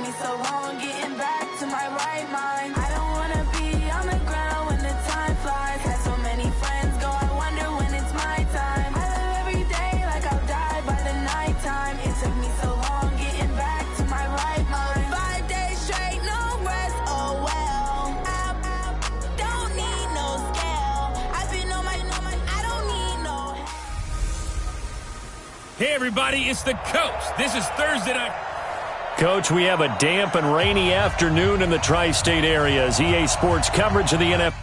me so long getting back to my right mind. I don't wanna be on the ground when the time flies. Had so many friends go, I wonder when it's my time. I live every day like I'll die by the nighttime. It took me so long getting back to my right mind. 5 days straight, no rest, oh well. I don't need no scale. I've been on my, I don't need no help. Hey everybody, it's the coach. This is Thursday night. Coach, we have a damp and rainy afternoon in the tri-state areas. EA Sports coverage of the NFL.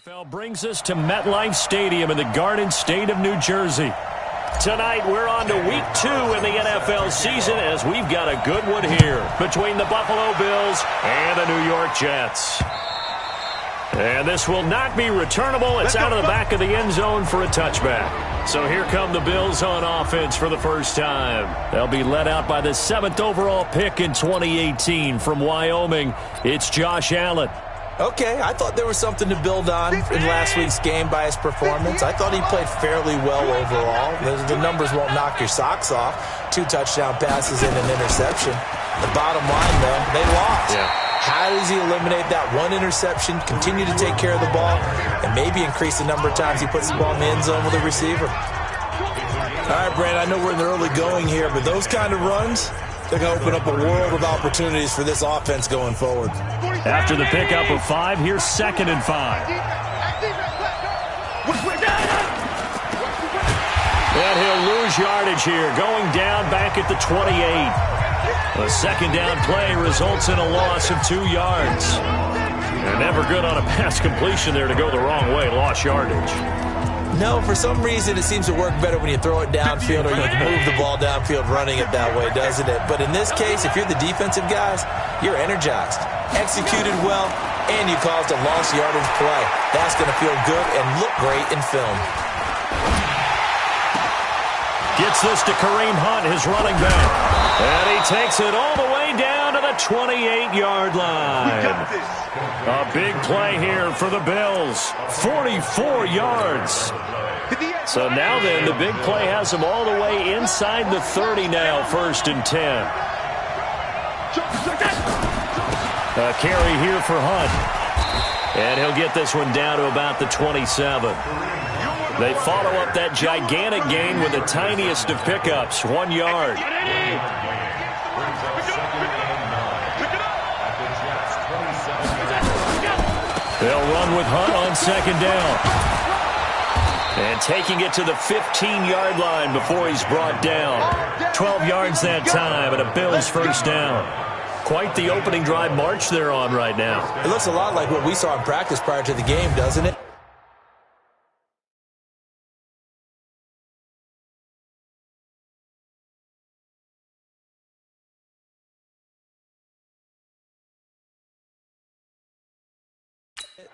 NFL brings us to MetLife Stadium in the Garden State of New Jersey. Tonight, we're on to Week 2 in the NFL season as we've got a good one here between the Buffalo Bills and the New York Jets. And this will not be returnable. It's out of the back of the end zone for a touchback. So here come the Bills on offense for the first time. They'll be led out by the 7th overall pick in 2018 from Wyoming. It's Josh Allen. Okay, I thought there was something to build on in last week's game by his performance. I thought he played fairly well overall. The numbers won't knock your socks off. 2 touchdown passes and an interception. The bottom line, though, they lost. Yeah. How does he eliminate that 1 interception, continue to take care of the ball, and maybe increase the number of times he puts the ball in the end zone with a receiver? All right, Brandon, I know we're in the early going here, but those kind of runs, they're going to open up a world of opportunities for this offense going forward. After the pickup of 5, here's 2nd and 5. And he'll lose yardage here, going down back at the 28. A second down play results in a loss of 2 yards. And never good on a pass completion there to go the wrong way, lost yardage. No, for some reason it seems to work better when you throw it downfield or you move the ball downfield running it that way, doesn't it? But in this case, if you're the defensive guys, you're energized, executed well, and you caused a lost yardage play. That's going to feel good and look great in film. Gets this to Kareem Hunt, his running back. And he takes it all the way down to the 28-yard line. A big play here for the Bills. 44 yards. So now then, the big play has them all the way inside the 30 now, 1st and 10. A carry here for Hunt. And he'll get this one down to about the 27. They follow up that gigantic gain with the tiniest of pickups, 1 yard. They'll run with Hunt on 2nd down. And taking it to the 15-yard line before he's brought down. 12 yards that time and a Bills 1st down. Quite the opening drive march they're on right now. It looks a lot like what we saw in practice prior to the game, doesn't it?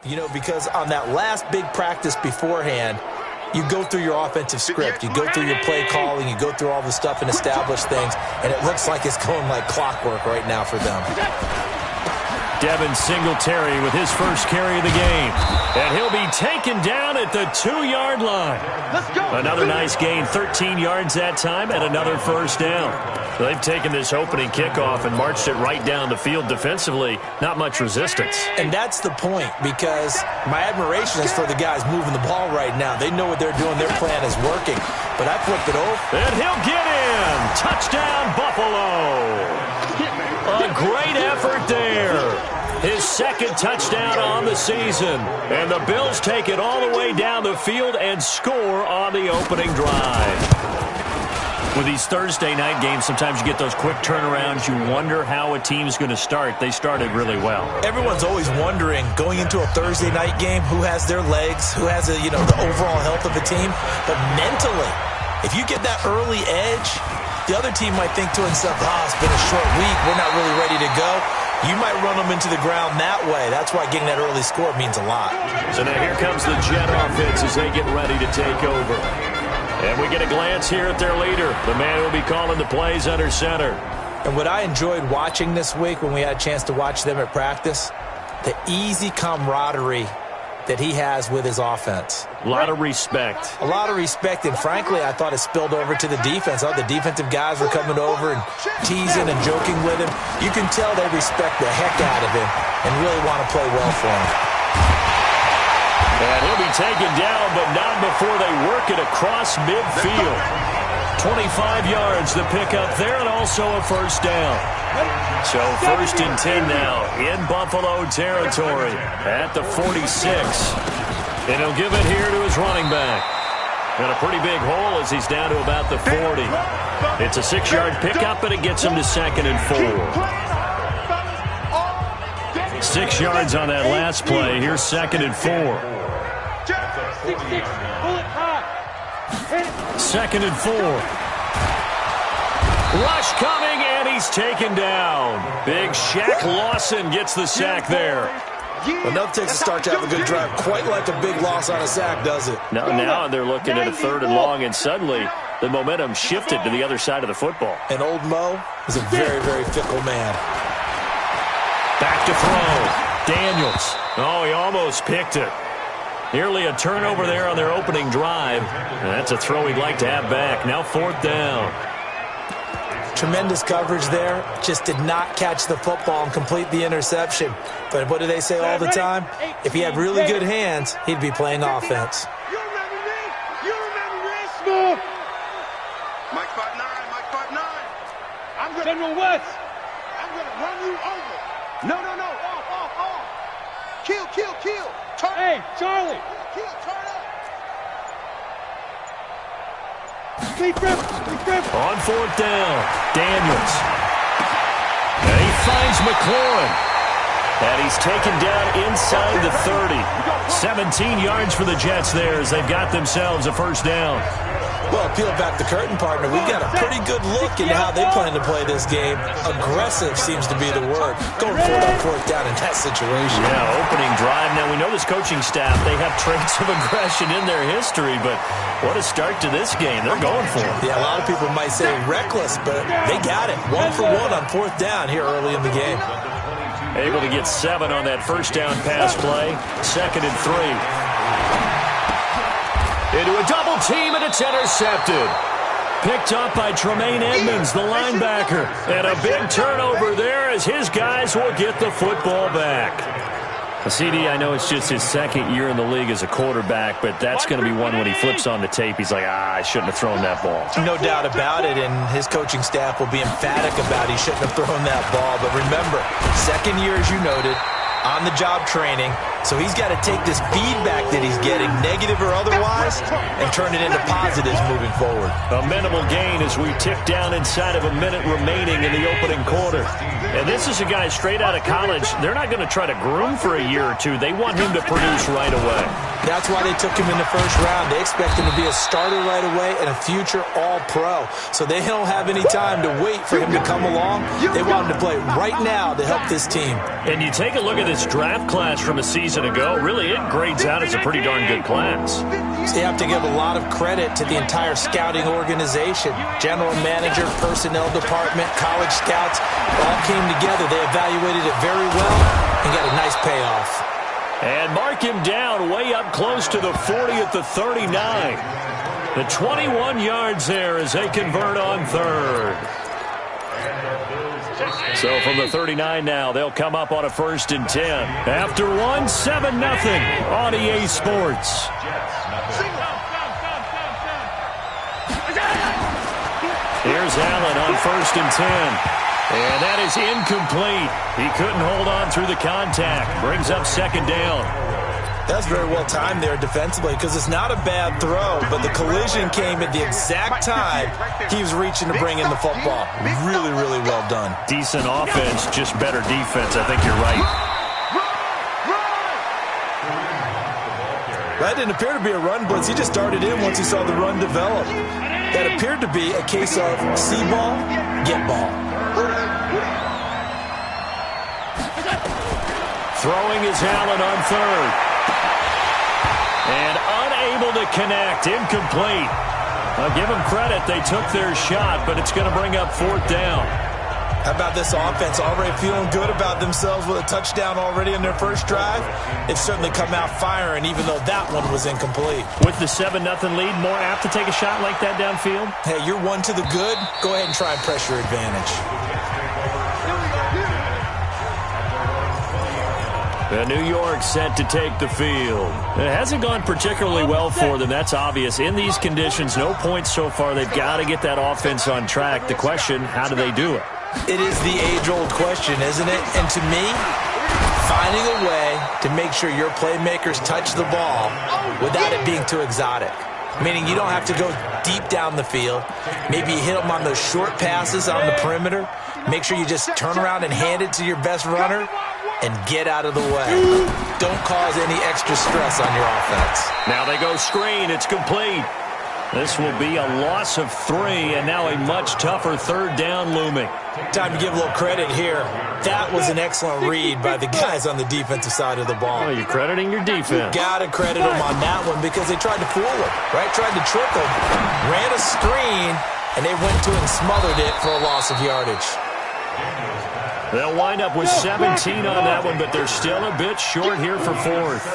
You know, because on that last big practice beforehand, you go through your offensive script, you go through your play calling, you go through all the stuff and establish things, and it looks like it's going like clockwork right now for them. Devin Singletary with his first carry of the game. And he'll be taken down at the 2-yard line. Let's go. Another nice gain, 13 yards that time, and another 1st down. They've taken this opening kickoff and marched it right down the field defensively. Not much resistance. And that's the point, because my admiration is for the guys moving the ball right now. They know what they're doing. Their plan is working. But I flipped it over. And he'll get in. Touchdown, Buffalo. A great effort there. His 2nd touchdown on the season. And the Bills take it all the way down the field and score on the opening drive. With these Thursday night games, sometimes you get those quick turnarounds. You wonder how a team's going to start. They started really well. Everyone's always wondering, going into a Thursday night game, who has their legs, who has the overall health of the team. But mentally, if you get that early edge, the other team might think to himself, it's been a short week. We're not really ready to go. You might run them into the ground that way. That's why getting that early score means a lot. So now here comes the Jet offense as they get ready to take over. And we get a glance here at their leader, the man who will be calling the plays under center. And what I enjoyed watching this week when we had a chance to watch them at practice, the easy camaraderie that he has with his offense. A lot of respect. A lot of respect, and frankly, I thought it spilled over to the defense. All the defensive guys were coming over and teasing and joking with him. You can tell they respect the heck out of him and really want to play well for him. And he'll be taken down, but not before they work it across midfield. 25 yards the pickup there, and also a 1st down. So 1st and 10 now in Buffalo territory at the 46. And he'll give it here to his running back. And a pretty big hole as he's down to about the 40. It's a 6-yard pickup, but it gets him to 2nd and 4. 6 yards on that last play. Here's 2nd and 4. 2nd and 4. Rush coming, and he's taken down. Big Shaq Lawson gets the sack there. Enough takes a start to have a good drive. Quite like a big loss on a sack, does it? Now they're looking at a 3rd and long, and suddenly the momentum shifted to the other side of the football. And old Mo is a very, very fickle man. Back to throw. Daniels. Oh, he almost picked it. Nearly a turnover there on their opening drive. And that's a throw he'd like to have back. Now 4th down. Tremendous coverage there. Just did not catch the football and complete the interception. But what do they say all the time? If he had really good hands, he'd be playing offense. You remember me? You remember this? Move. Mike 5'9", Mike 5'9". I'm going to General West. I'm going to run you over. No. Off. Kill. Turn. Hey, Charlie. Kill, turn up. Speed grip. On 4th down, Daniels. And he finds McLaurin. And he's taken down inside the 30. 17 yards for the Jets there as they've got themselves a 1st down. Well, peel back the curtain, partner. We've got a pretty good look into how they plan to play this game. Aggressive seems to be the word. Going for it on 4th down in that situation. Yeah, opening drive. Now, we know this coaching staff, they have traits of aggression in their history, but what a start to this game. They're going for it. Yeah, a lot of people might say reckless, but they got it. 1 for 1 on 4th down here early in the game. Able to get 7 on that 1st down pass play. 2nd and 3. Into a double team, and it's intercepted. Picked up by Tremaine Edmonds, the linebacker. And a big turnover there as his guys will get the football back. CD, I know it's just his 2nd year in the league as a quarterback, but that's going to be one when he flips on the tape. He's like, I shouldn't have thrown that ball. No doubt about it, and his coaching staff will be emphatic about he shouldn't have thrown that ball. But remember, 2nd year, as you noted, on-the-job training. So he's got to take this feedback that he's getting, negative or otherwise, and turn it into positives moving forward. A minimal gain as we tick down inside of a minute remaining in the opening quarter. And this is a guy straight out of college. They're not going to try to groom for a year or two. They want him to produce right away. That's why they took him in the 1st round. They expect him to be a starter right away and a future all-pro. So they don't have any time to wait for him to come along. They want him to play right now to help this team. And you take a look at this draft class from a season ago. Really, it grades out as a pretty darn good class. So you have to give a lot of credit to the entire scouting organization. General manager, personnel department, college scouts, all came together. They evaluated it very well and got a nice payoff. And mark him down way up close to the 40 at the 39. The 21 yards there as they convert on 3rd. So from the 39 now, they'll come up on a 1st and 10. After 1, 7-0 on EA Sports. Here's Allen on 1st and 10. And that is incomplete. He couldn't hold on through the contact. Brings up 2nd down. That's very well timed there defensively because it's not a bad throw, but the collision came at the exact time he was reaching to bring in the football. Really, really well done. Decent offense, just better defense. I think you're right. That didn't appear to be a run blitz. He just darted in once he saw the run develop. That appeared to be a case of see ball, get ball. Throwing is Allen on 3rd. And unable to connect. Incomplete. I'll give them credit. They took their shot, but it's going to bring up 4th down. How about this offense? Already feeling good about themselves with a touchdown already in their 1st drive. They've certainly come out firing, even though that one was incomplete. With the 7-0 lead, more apt to take a shot like that downfield? Hey, you're 1 to the good. Go ahead and try and press your advantage. New York set to take the field. It hasn't gone particularly well for them. That's obvious. In these conditions, no points so far. They've got to get that offense on track. The question, how do they do it? It is the age-old question, isn't it? And to me, finding a way to make sure your playmakers touch the ball without it being too exotic. Meaning you don't have to go deep down the field. Maybe you hit them on those short passes on the perimeter. Make sure you just turn around and hand it to your best runner. and get out of the way. Don't cause any extra stress on your offense. Now they go screen. It's complete. This will be a loss of 3, and now a much tougher third down looming. Time to give a little credit here. That was an excellent read by the guys on the defensive side of the ball. Oh, you're crediting your defense. Got to credit them on that one because they tried to fool him, right? Tried to trick him. Ran a screen, and they went to it and smothered it for a loss of yardage. They'll wind up with 17 on that one, but they're still a bit short here for 4th.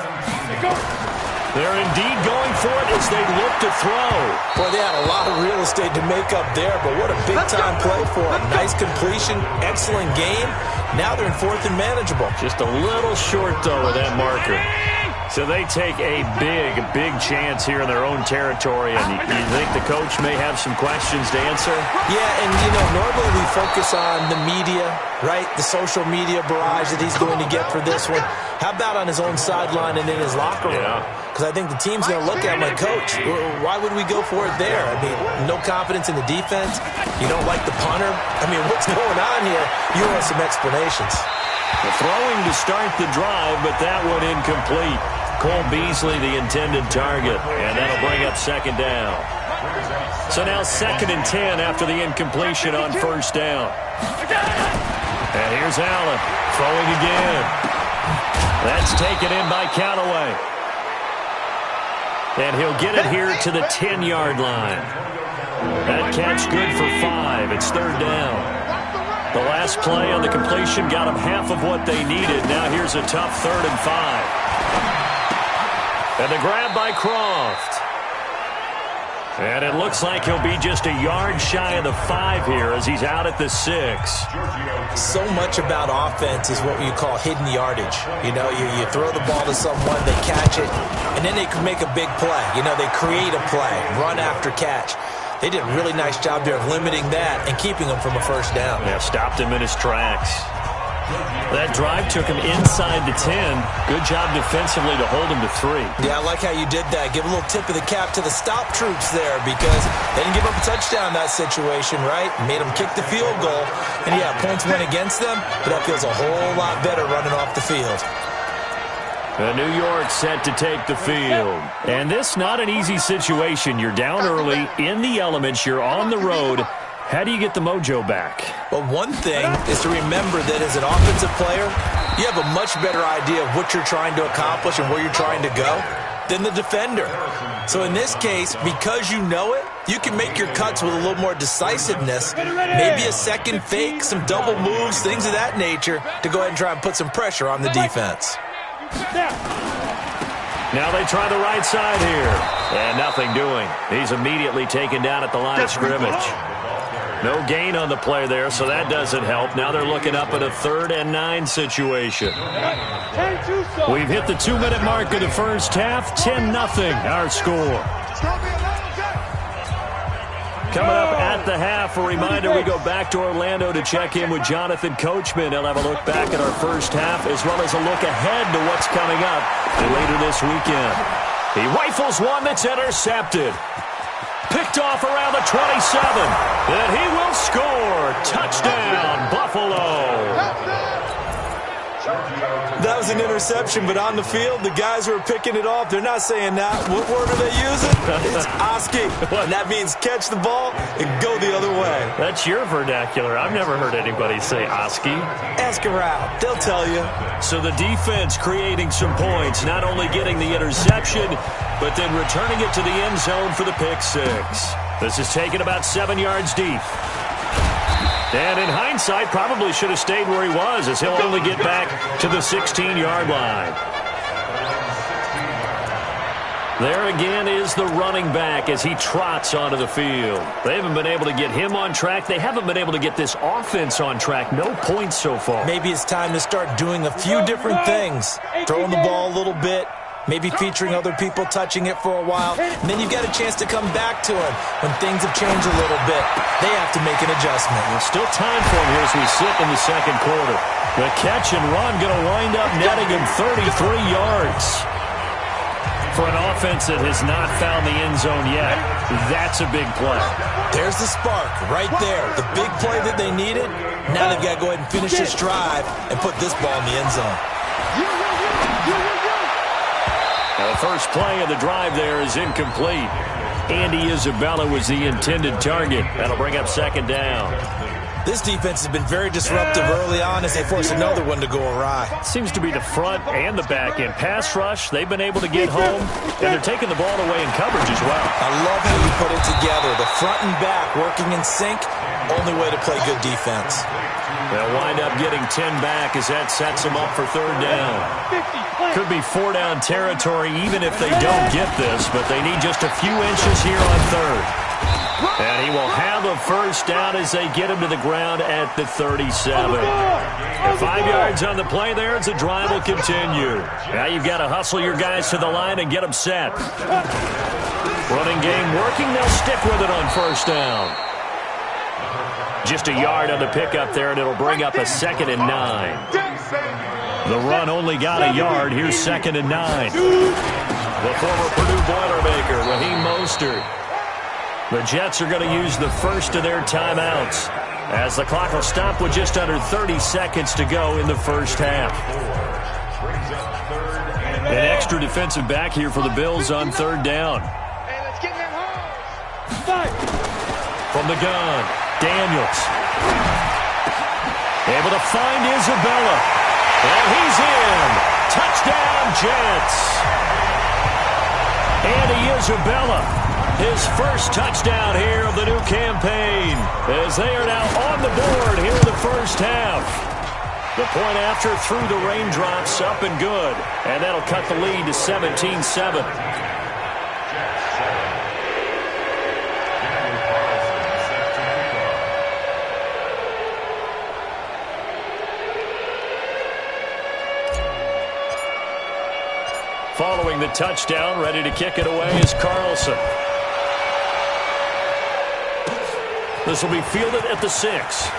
They're indeed going for it as they look to throw. Boy, they had a lot of real estate to make up there, but what a big-time play for them. Nice completion, excellent game. Now they're in 4th and manageable. Just a little short, though, with that marker. So they take a big chance here in their own territory, and you think the coach may have some questions to answer? Yeah, and, normally we focus on the media, right? The social media barrage that he's going to get for this one. How about on his own sideline and in his locker room? Because I think the team's going to look at him like, Coach, why would we go for it there? I mean, no confidence in the defense. You don't like the punter. I mean, what's going on here? You want some explanations. The throwing to start the drive, but that one incomplete. Cole Beasley, the intended target, and that'll bring up 2nd down. So now 2nd and 10 after the incompletion on 1st down. And here's Allen throwing again. That's taken in by Callaway. And he'll get it here to the 10-yard line. That catch good for 5. It's 3rd down. The last play on the completion got them half of what they needed. Now here's a tough 3rd and 5. And the grab by Croft. And it looks like he'll be just a yard shy of the 5 here as he's out at the 6. So much about offense is what you call hidden yardage. You throw the ball to someone, they catch it, and then they can make a big play. They create a play, run after catch. They did a really nice job there of limiting that and keeping him from a 1st down. Yeah, stopped him in his tracks. That drive took him inside the 10. Good job defensively to hold him to 3. Yeah, I like how you did that. Give a little tip of the cap to the stop troops there because they didn't give up a touchdown in that situation, right? Made them kick the field goal. And, yeah, points went against them, but that feels a whole lot better running off the field. New York set to take the field. And this not an easy situation. You're down early, in the elements, you're on the road. How do you get the mojo back? Well, one thing is to remember that as an offensive player, you have a much better idea of what you're trying to accomplish and where you're trying to go than the defender. So in this case, because you know it, you can make your cuts with a little more decisiveness, maybe a second fake, some double moves, things of that nature, to go ahead and try and put some pressure on the defense. Now they try the right side here. And nothing doing. He's immediately taken down at the line of scrimmage. No gain on the play there, so that doesn't help. Now they're looking up at a 3rd and 9 situation. We've hit the 2-minute mark of the first half. 10-0 our score. Coming up at the half, a reminder, we go back to Orlando to check in with Jonathan Coachman. He'll have a look back at our first half as well as a look ahead to what's coming up later this weekend. He rifles one that's intercepted. Picked off around the 27. And he will score. Touchdown, Buffalo. That was an interception, but on the field, the guys who are picking it off, they're not saying that. What word are they using? It's Oski. And that means catch the ball and go the other way. That's your vernacular. I've never heard anybody say Oski. Ask around. They'll tell you. So the defense creating some points, not only getting the interception, but then returning it to the end zone for the pick 6. This is taken about 7 yards deep. And in hindsight, probably should have stayed where he was as he'll only get back to the 16-yard line. There again is the running back as he trots onto the field. They haven't been able to get him on track. They haven't been able to get this offense on track. No points so far. Maybe it's time to start doing a few different things. Throwing the ball a little bit. Maybe featuring other people touching it for a while. And then you've got a chance to come back to him when things have changed a little bit. They have to make an adjustment. There's still time for him here as we sit in the second quarter. The catch and run going to wind up netting him 33 yards. For an offense that has not found the end zone yet, that's a big play. There's the spark right there. The big play that they needed. Now they've got to go ahead and finish this drive and put this ball in the end zone. The first play of the drive there is incomplete. Andy Isabella was the intended target. That'll bring up second down. This defense has been very disruptive early on as they force another one to go awry. Seems to be the front and the back end. Pass rush, they've been able to get home, and they're taking the ball away in coverage as well. I love how you put it together. The front and back working in sync, only way to play good defense. They'll wind up getting 10 back as that sets them up for third down. Could be 4-down territory even if they don't get this, but they need just a few inches here on third. And he will have a first down as they get him to the ground at the 37. 5 yards on the play there as the drive will continue. Now you've got to hustle your guys to the line and get them set. Running game working. They'll stick with it on first down. Just a yard on the pickup there, and it'll bring up a 2nd and 9. The run only got a yard. Here's 2nd and 9. The former Purdue Boilermaker, Raheem Mostert. The Jets are going to use the first of their timeouts as the clock will stop with just under 30 seconds to go in the first half. An extra defensive back here for the Bills on third down. From the gun, Daniels. Able to find Isabella. And he's in. Touchdown, Jets. Andy Isabella. His first touchdown here of the new campaign as they are now on the board here in the first half. The point after through the raindrops up and good. And that'll cut the lead to 17-7. Following the touchdown, ready to kick it away is Carlson. This will be fielded at the 6.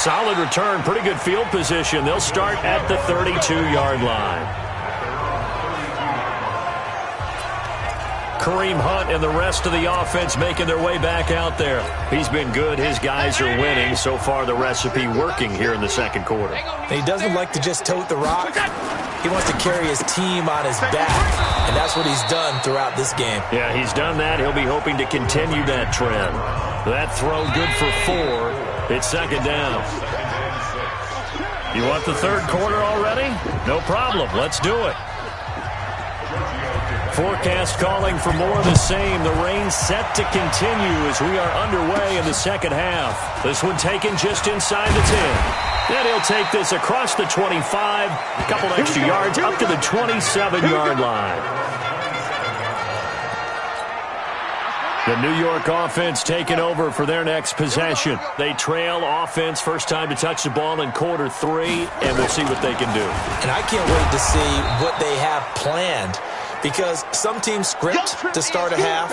Solid return, pretty good field position. They'll start at the 32-yard line. Kareem Hunt and the rest of the offense making their way back out there. He's been good. His guys are winning. So far, the recipe working here in the second quarter. He doesn't like to just tote the rock. He wants to carry his team on his back, and that's what he's done throughout this game. Yeah, he's done that. He'll be hoping to continue that trend. That throw good for 4. It's second down. You want the third quarter already? No problem. Let's do it. Forecast calling for more of the same. The rain set to continue as we are underway in the second half. This one taken just inside the 10. And he'll take this across the 25, a couple extra yards up to the 27-yard line. The New York offense taking over for their next possession. They trail offense, first time to touch the ball in quarter 3, and we'll see what they can do. And I can't wait to see what they have planned, because some teams script to start a half.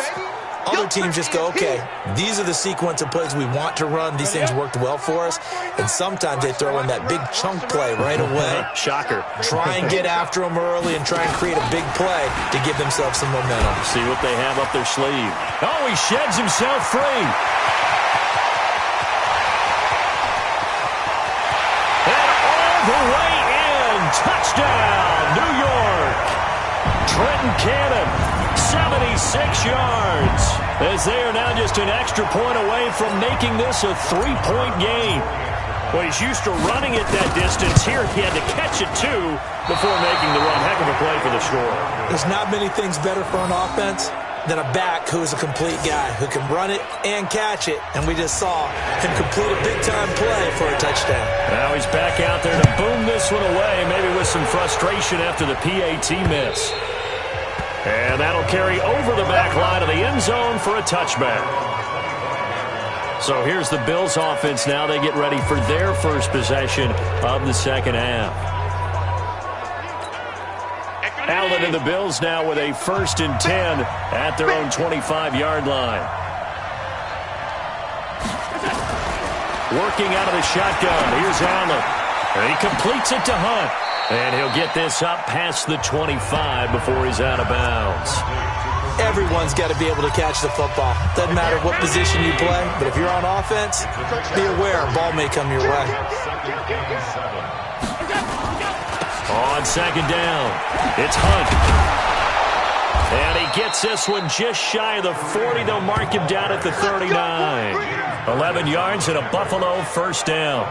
Other teams just go, okay, these are the sequence of plays we want to run. These things worked well for us. And sometimes they throw in that big chunk play right away. Shocker. Try and get after them early and try and create a big play to give themselves some momentum. See what they have up their sleeve. Oh, he sheds himself free. And all the way in. Touchdown, New York. Trenton Cannon, 76 yards, as they are now just an extra point away from making this a 3-point game. Well, he's used to running it that distance. Here he had to catch it, too, before making the run. Heck of a play for the score. There's not many things better for an offense than a back who is a complete guy, who can run it and catch it. And we just saw him complete a big-time play for a touchdown. Now he's back out there to boom this one away, maybe with some frustration after the PAT miss. And that'll carry over the back line of the end zone for a touchback. So here's the Bills offense now. They get ready for their first possession of the second half. Allen and the Bills now with a 1st and 10 at their own 25-yard line. Working out of the shotgun. Here's Allen. And he completes it to Hunt. And he'll get this up past the 25 before he's out of bounds. Everyone's got to be able to catch the football. Doesn't matter what position you play, but if you're on offense, be aware a ball may come your way. On second down, it's Hunt. And he gets this one just shy of the 40. They'll mark him down at the 39. 11 yards and a Buffalo first down.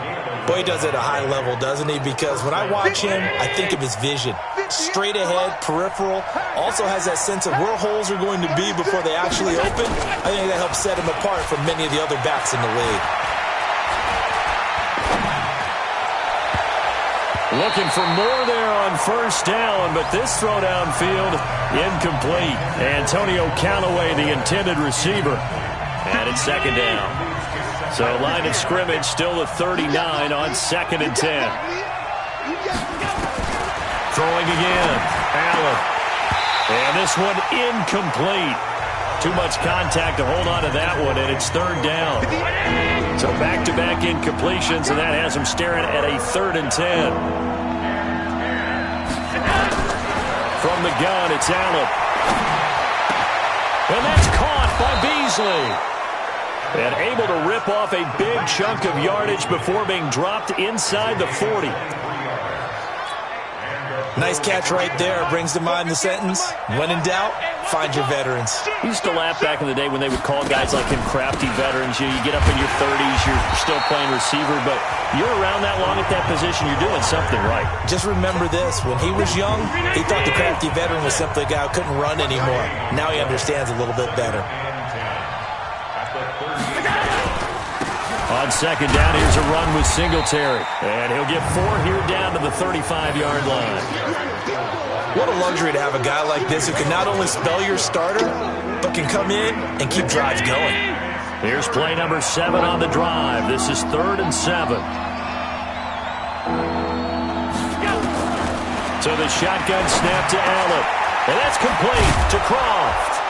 Boy, he does it at a high level, doesn't he? Because when I watch him, I think of his vision. Straight ahead, peripheral. Also has that sense of where holes are going to be before they actually open. I think that helps set him apart from many of the other backs in the league. Looking for more there on first down, but this throw downfield, incomplete. Antonio Callaway, the intended receiver. And it's second down. So line of scrimmage still the 39 on 2nd and 10. Throwing again, Allen. And this one incomplete. Too much contact to hold on to that one, and it's 3rd down. So back-to-back incompletions, and that has him staring at a 3rd and 10. From the gun, it's Allen. And that's caught by Beasley. And able to rip off a big chunk of yardage before being dropped inside the 40. Nice catch right there. Brings to mind the sentence, when in doubt, find your veterans. We used to laugh back in the day when they would call guys like him crafty veterans. You get up in your 30s, you're still playing receiver, but you're around that long at that position, you're doing something right. Just remember this. When he was young, he thought the crafty veteran was simply a guy who couldn't run anymore. Now he understands a little bit better. On second down, here's a run with Singletary. And he'll get 4 here down to the 35-yard line. What a luxury to have a guy like this who can not only spell your starter, but can come in and keep drives going. Here's play number 7 on the drive. This is 3rd and 7. So the shotgun snap to Allen. And that's complete to Croft.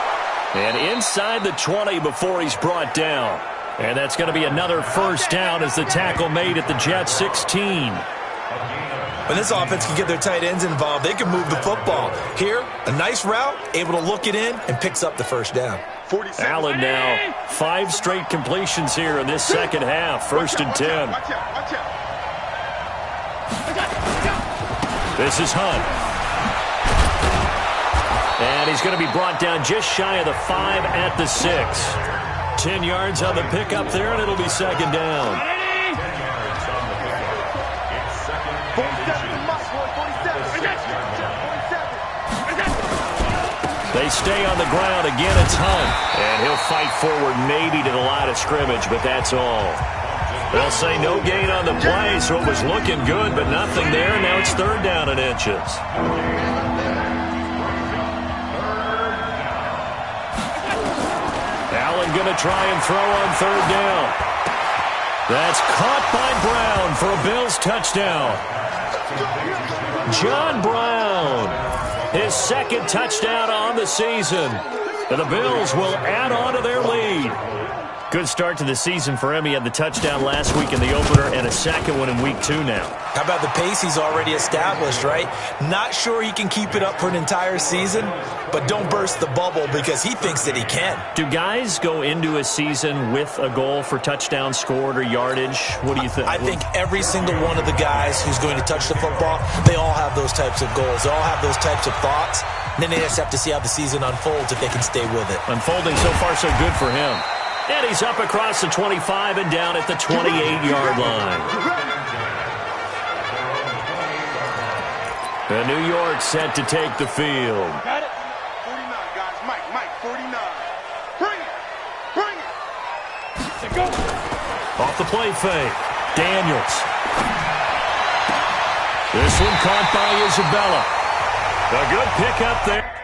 And inside the 20 before he's brought down. And that's going to be another first down as the tackle made at the Jets 16. When this offense can get their tight ends involved, they can move the football. Here, a nice route, able to look it in, and picks up the first down. Allen now, 5 straight completions here in this second half. 1st and 10. This is Hunt. And he's going to be brought down just shy of the 5 at the 6. 10 yards on the pickup there, and it'll be second down. They stay on the ground. Again, it's Hunt. And he'll fight forward maybe to the line of scrimmage, but that's all. They'll say no gain on the play, so it was looking good, but nothing there. Now it's 3rd down and inches. Allen going to try and throw on 3rd down. That's caught by Brown for a Bills touchdown. John Brown, his 2nd touchdown on the season. And the Bills will add on to their lead. Good start to the season for him. He had the touchdown last week in the opener and a second one in week 2 now. How about the pace he's already established, right? Not sure he can keep it up for an entire season, but don't burst the bubble because he thinks that he can. Do guys go into a season with a goal for touchdown scored or yardage? What do you think? I think every single one of the guys who's going to touch the football, they all have those types of goals. They all have those types of thoughts. And then they just have to see how the season unfolds if they can stay with it. Unfolding so far so good for him. And he's up across the 25 and down at the 28-yard line. And New York set to take the field. Got it? 49, guys. Mike, 49. Bring it. Bring it. Go. Off the play fake. Daniels. This one caught by Isabella. A good pickup there.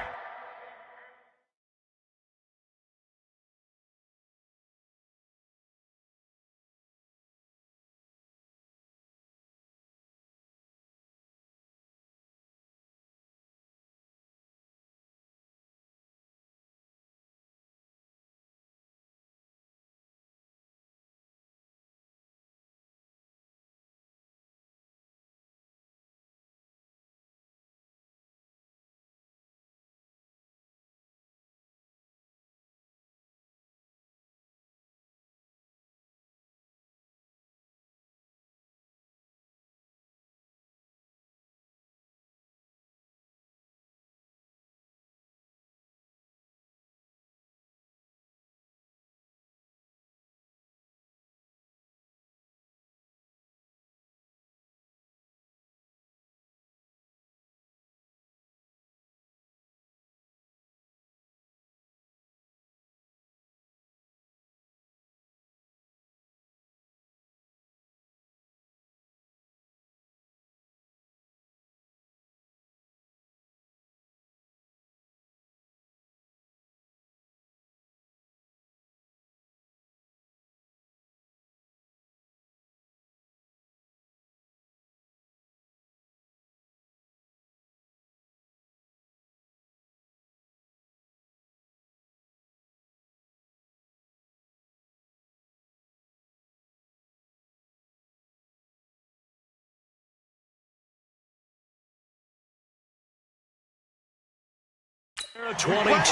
22. Let's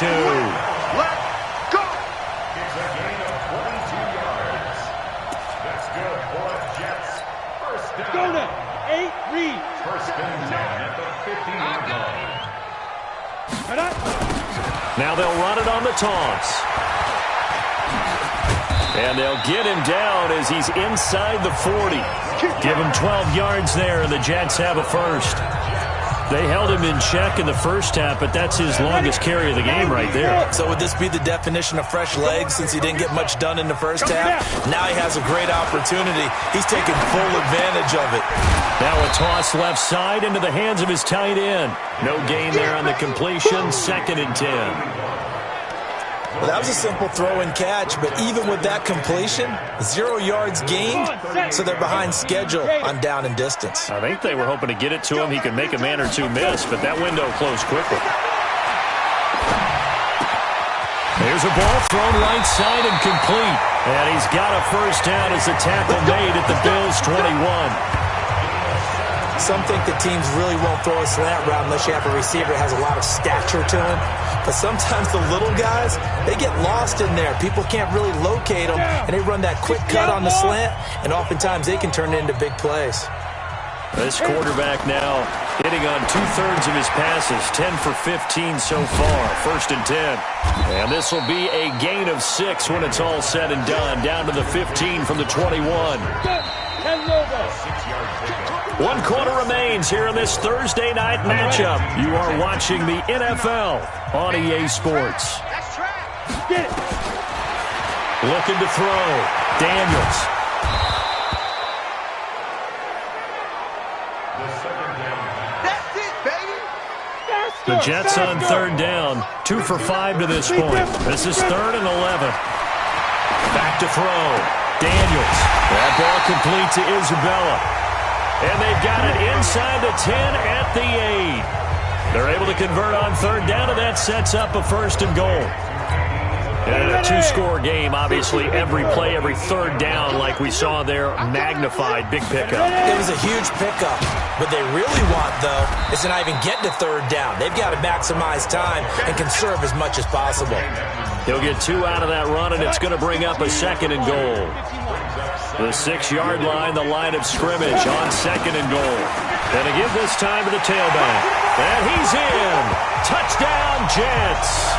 go! It's a gain of 22 yards. That's good for the Jets. First down. Go now. 8 read. First and 10 at the 15-yard line. Now they'll run it on the toss. And they'll get him down as he's inside the 40. Give him 12 yards there, and the Jets have a first. They held him in check in the first half, but that's his longest carry of the game right there. So would this be the definition of fresh legs since he didn't get much done in the first half? Now he has a great opportunity. He's taking full advantage of it. Now a toss left side into the hands of his tight end. No gain there on the completion, 2nd and 10. Well, that was a simple throw and catch, but even with that completion, 0 yards gained, so they're behind schedule on down and distance. I think they were hoping to get it to him. He could make a man or two miss, but that window closed quickly. There's a ball thrown right side and complete. And he's got a first down as the tackle made at the Bills' 21. Some think the teams really won't throw a slant route unless you have a receiver that has a lot of stature to him. But sometimes the little guys, they get lost in there. People can't really locate them, and they run that quick cut on the slant, and oftentimes they can turn it into big plays. This quarterback now hitting on 2/3 of his passes, 10 for 15 so far, 1st and 10. And this will be a gain of 6 when it's all said and done, down to the 15 from the 21. 1 quarter remains here in this Thursday night matchup. You are watching the NFL on EA Sports. Looking to throw. Daniels. That's it, baby. The Jets on 3rd down. 2 for 5 to this point. This is 3rd and 11. Back to throw. Daniels. That ball complete to Isabella. And they've got it inside the 10 at the 8. They're able to convert on 3rd down, and that sets up a 1st and goal. And in a 2-score game, obviously every play, every 3rd down, like we saw there, magnified, big pickup. It was a huge pickup. What they really want, though, is to not even get to 3rd down. They've got to maximize time and conserve as much as possible. He'll get 2 out of that run, and it's going to bring up a 2nd and goal. The 6-yard line, the line of scrimmage on 2nd and goal. And to give this time to the tailback. And he's in. Touchdown, Jets.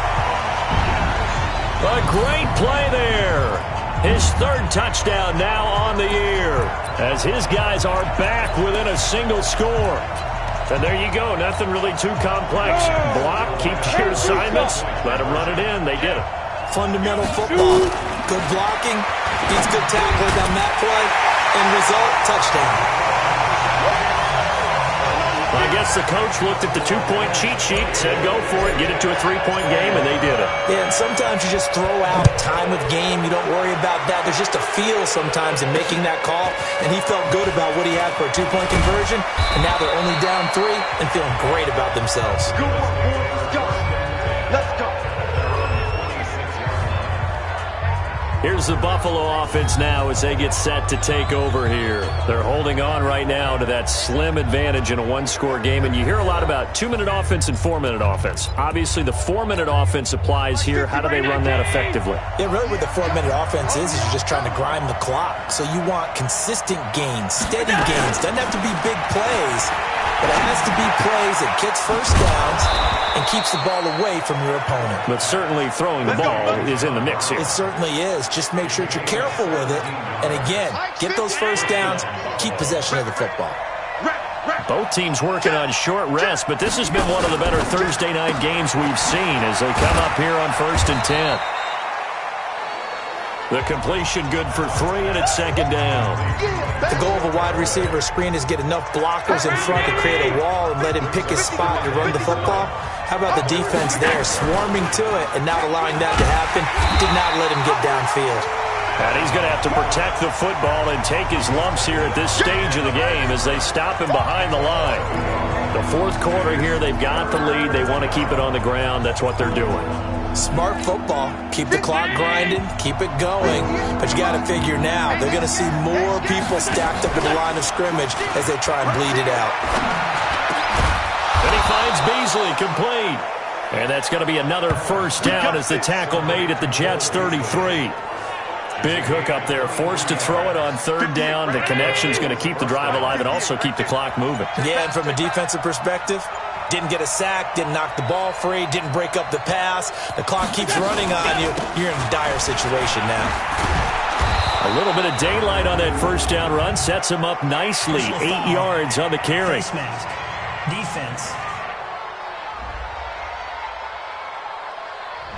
A great play there. His 3rd touchdown now on the year as his guys are back within a single score. And there you go. Nothing really too complex. Block, keep to your assignments, let them run it in. They did it. Fundamental football. Good blocking. Needs good tackling on that play. End result, touchdown. I guess the coach looked at the 2-point cheat sheet, said go for it, get it to a 3-point game, and they did it. Yeah, and sometimes you just throw out time of game. You don't worry about that. There's just a feel sometimes in making that call, and he felt good about what he had for a 2-point conversion, and now they're only down 3 and feeling great about themselves. Good work, boys. Go. Let's go. Here's the Buffalo offense now as they get set to take over here. They're holding on right now to that slim advantage in a 1-score game, and you hear a lot about 2-minute offense and 4-minute offense. Obviously, the 4-minute offense applies here. How do they run that effectively? Yeah, really what the 4-minute offense is you're just trying to grind the clock. So you want consistent gains, steady gains. Doesn't have to be big plays, but it has to be plays that gets first downs and keeps the ball away from your opponent. But certainly throwing the ball is in the mix here. It certainly is. Just make sure that you're careful with it. And again, get those first downs, keep possession of the football. Both teams working on short rest, but this has been one of the better Thursday night games we've seen as they come up here on 1st and 10. The completion good for 3, and it's 2nd down. The goal of a wide receiver screen is get enough blockers in front to create a wall and let him pick his spot to run the football. How about the defense there, swarming to it and not allowing that to happen? Did not let him get downfield. And he's going to have to protect the football and take his lumps here at this stage of the game as they stop him behind the line. The 4th quarter here, they've got the lead. They want to keep it on the ground. That's what they're doing. Smart football. Keep the clock grinding. Keep it going. But you got to figure now, they're going to see more people stacked up in the line of scrimmage as they try and bleed it out. And he finds Beasley complete. And that's going to be another first down as the tackle made at the Jets' 33. Big hook up there, forced to throw it on third down. The connection's going to keep the drive alive and also keep the clock moving. Yeah, and from a defensive perspective, didn't get a sack, didn't knock the ball free, didn't break up the pass. The clock keeps running on you. You're in a dire situation now. A little bit of daylight on that first down run sets him up nicely. 8 yards on the carry. Face mask. Defense.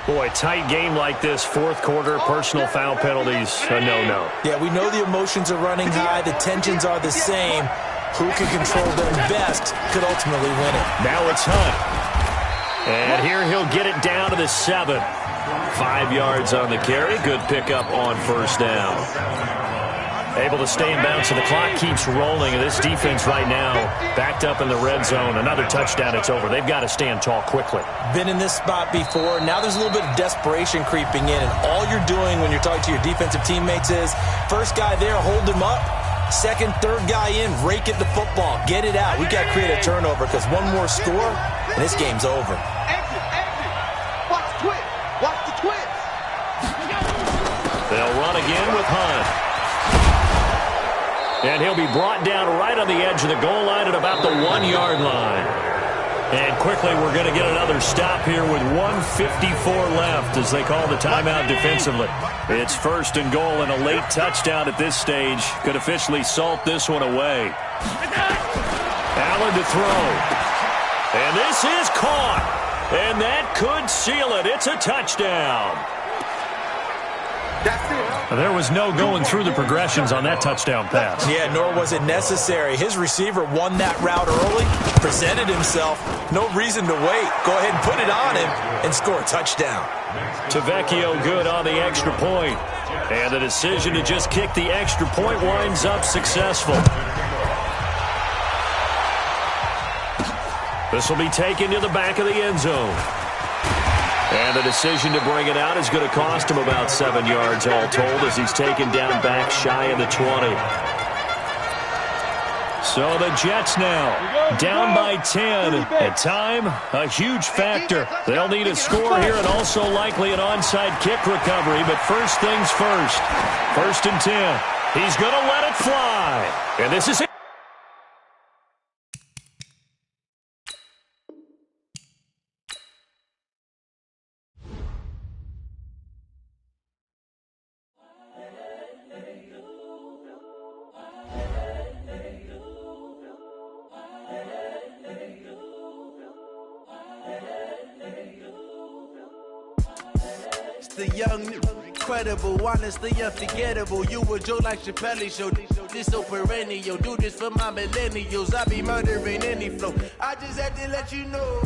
Boy, tight game like this, fourth quarter, personal foul penalties, a no-no. Yeah, we know the emotions are running high. The tensions are the same. Who can control them best could ultimately win it. Now it's Hunt. And here he'll get it down to the 7. 5 yards on the carry. Good pickup on first down. Able to stay in bounds, so the clock keeps rolling. And this defense right now backed up in the red zone. Another touchdown, it's over. They've got to stand tall quickly. Been in this spot before. Now there's a little bit of desperation creeping in. And all you're doing when you're talking to your defensive teammates is, first guy there, hold him up. Second, third guy in, rake at the football. Get it out. We've got to create a turnover because one more score, and this game's over. Exit. Watch the twist. Watch the twist. They'll run again with Hunt. And he'll be brought down right on the edge of the goal line at about the 1-yard line. And quickly, we're going to get another stop here with 1:54 left as they call the timeout defensively. It's first and goal, and a late touchdown at this stage could officially salt this one away. Allen to throw. And this is caught. And that could seal it. It's a touchdown. That's it. There was no going through the progressions on that touchdown pass. Yeah, nor was it necessary. His receiver won that route early, presented himself. No reason to wait. Go ahead and put it on him and score a touchdown. Tavecchio good on the extra point. And the decision to just kick the extra point winds up successful. This will be taken to the back of the end zone. And the decision to bring it out is going to cost him about 7 yards all told as he's taken down back shy of the 20. So the Jets now down by 10. At time, a huge factor. They'll need a score here and also likely an onside kick recovery. But first things first. First and 10. He's going to let it fly. And this is it. The young, incredible, honestly unforgettable. You a Joe like Chappelle show. This so perennial. Do this for my millennials. I be murdering any flow. I just had to let you know.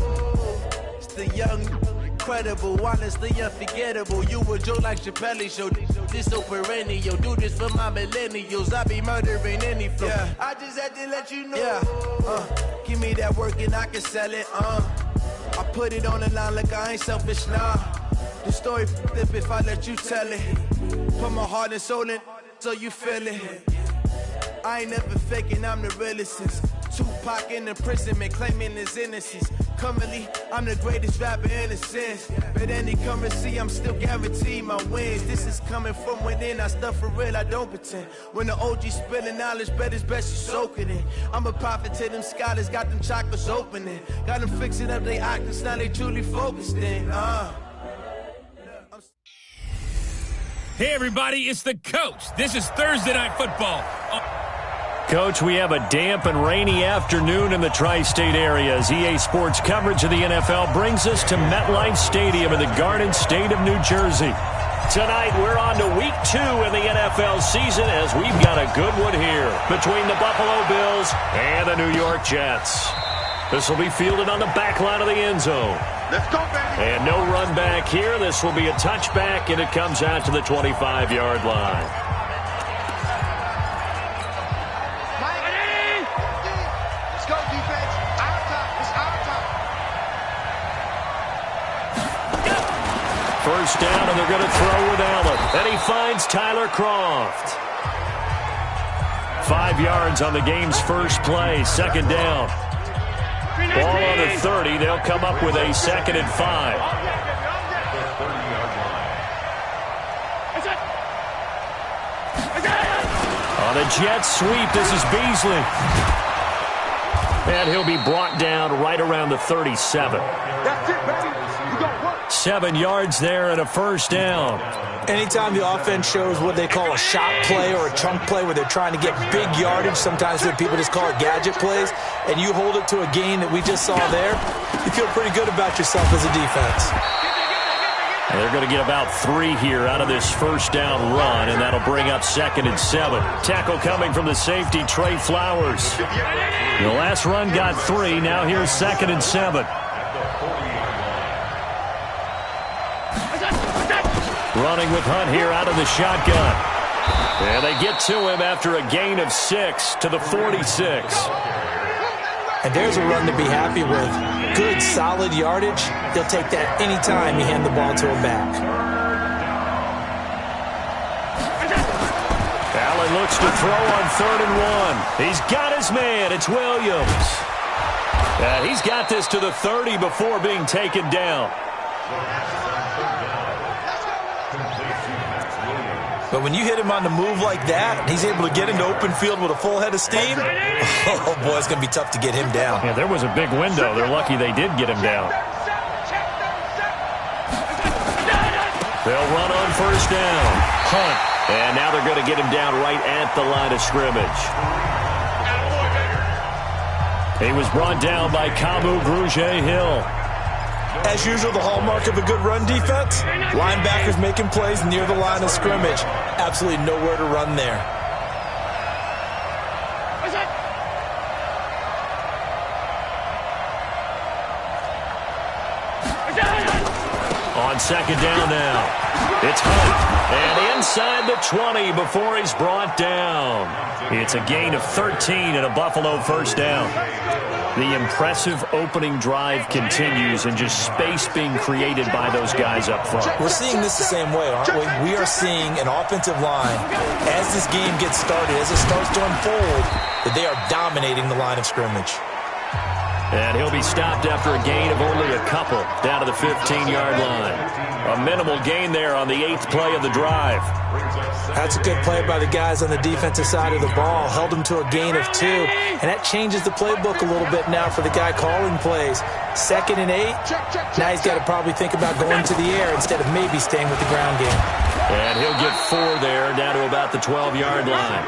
It's the young, incredible, honestly unforgettable. You a Joe like Chappelle show. This so perennial. Do this for my millennials. I be murdering any flow. Yeah. I just had to let you know. Yeah. Give me that work and I can sell it. I put it on the line like I ain't selfish, nah. The story flip if I let you tell it. Put my heart and soul in so you feel it. I ain't never faking, I'm the realest since Tupac in the imprisonment claiming his innocence. Currently, I'm the greatest rapper in a sense. But any currency, I'm still guaranteed my wins. This is coming from within, I stuff for real, I don't pretend. When the OG spilling knowledge, bet it's best you soak it in. I'm a prophet to them scholars, got them chakras opening. Got them fixing up they octaves, now they truly focused in. Hey, everybody, it's the coach. This is Thursday Night Football. Coach, we have a damp and rainy afternoon in the tri-state area as EA Sports coverage of the NFL brings us to MetLife Stadium in the Garden State of New Jersey. Tonight, we're on to Week 2 in the NFL season as we've got a good one here between the Buffalo Bills and the New York Jets. This will be fielded on the back line of the end zone. Let's go, baby. And no run back here. This will be a touchback, and it comes out to the 25-yard line. Let's go, defense. Our time. It's our time. First down, and they're going to throw with Allen. And he finds Tyler Croft. 5 yards on the game's first play. Second down. Ball on the 30. They'll come up with a 2nd and 5. On a jet sweep, this is Beasley. And he'll be brought down right around the 37. That's it, baby. You got work. 7 yards there and a first down. Anytime the offense shows what they call a shot play or a chunk play where they're trying to get big yardage, sometimes people just call it gadget plays, and you hold it to a gain that we just saw there, you feel pretty good about yourself as a defense. And they're going to get about 3 here out of this first down run, and that'll bring up 2nd and 7. Tackle coming from the safety, Trey Flowers. The last run got 3. Now here's 2nd and 7. Running with Hunt here out of the shotgun. And they get to him after a gain of 6 to the 46. And there's a run to be happy with. Good, solid yardage. He'll take that any time you hand the ball to him back. Allen looks to throw on 3rd and 1. He's got his man. It's Williams. He's got this to the 30 before being taken down. But when you hit him on the move like that, he's able to get into open field with a full head of steam, oh, boy, it's going to be tough to get him down. Yeah, there was a big window. They're lucky they did get him down. They'll run on first down. Hunt. And now they're going to get him down right at the line of scrimmage. He was brought down by Kamu Grugier-Hill. As usual, the hallmark of a good run defense, linebackers making plays near the line of scrimmage. Absolutely nowhere to run there. On 2nd down now. It's Hunt. And inside the 20 before he's brought down. It's a gain of 13 and a Buffalo first down. The impressive opening drive continues and just space being created by those guys up front. We're seeing this the same way, aren't we? We are seeing an offensive line, as this game gets started, as it starts to unfold, that they are dominating the line of scrimmage. And he'll be stopped after a gain of only a couple down to the 15-yard line. A minimal gain there on the 8th play of the drive. That's a good play by the guys on the defensive side of the ball. Held him to a gain of 2. And that changes the playbook a little bit now for the guy calling plays. 2nd and 8. Now he's got to probably think about going to the air instead of maybe staying with the ground game. And he'll get 4 there down to about the 12-yard line.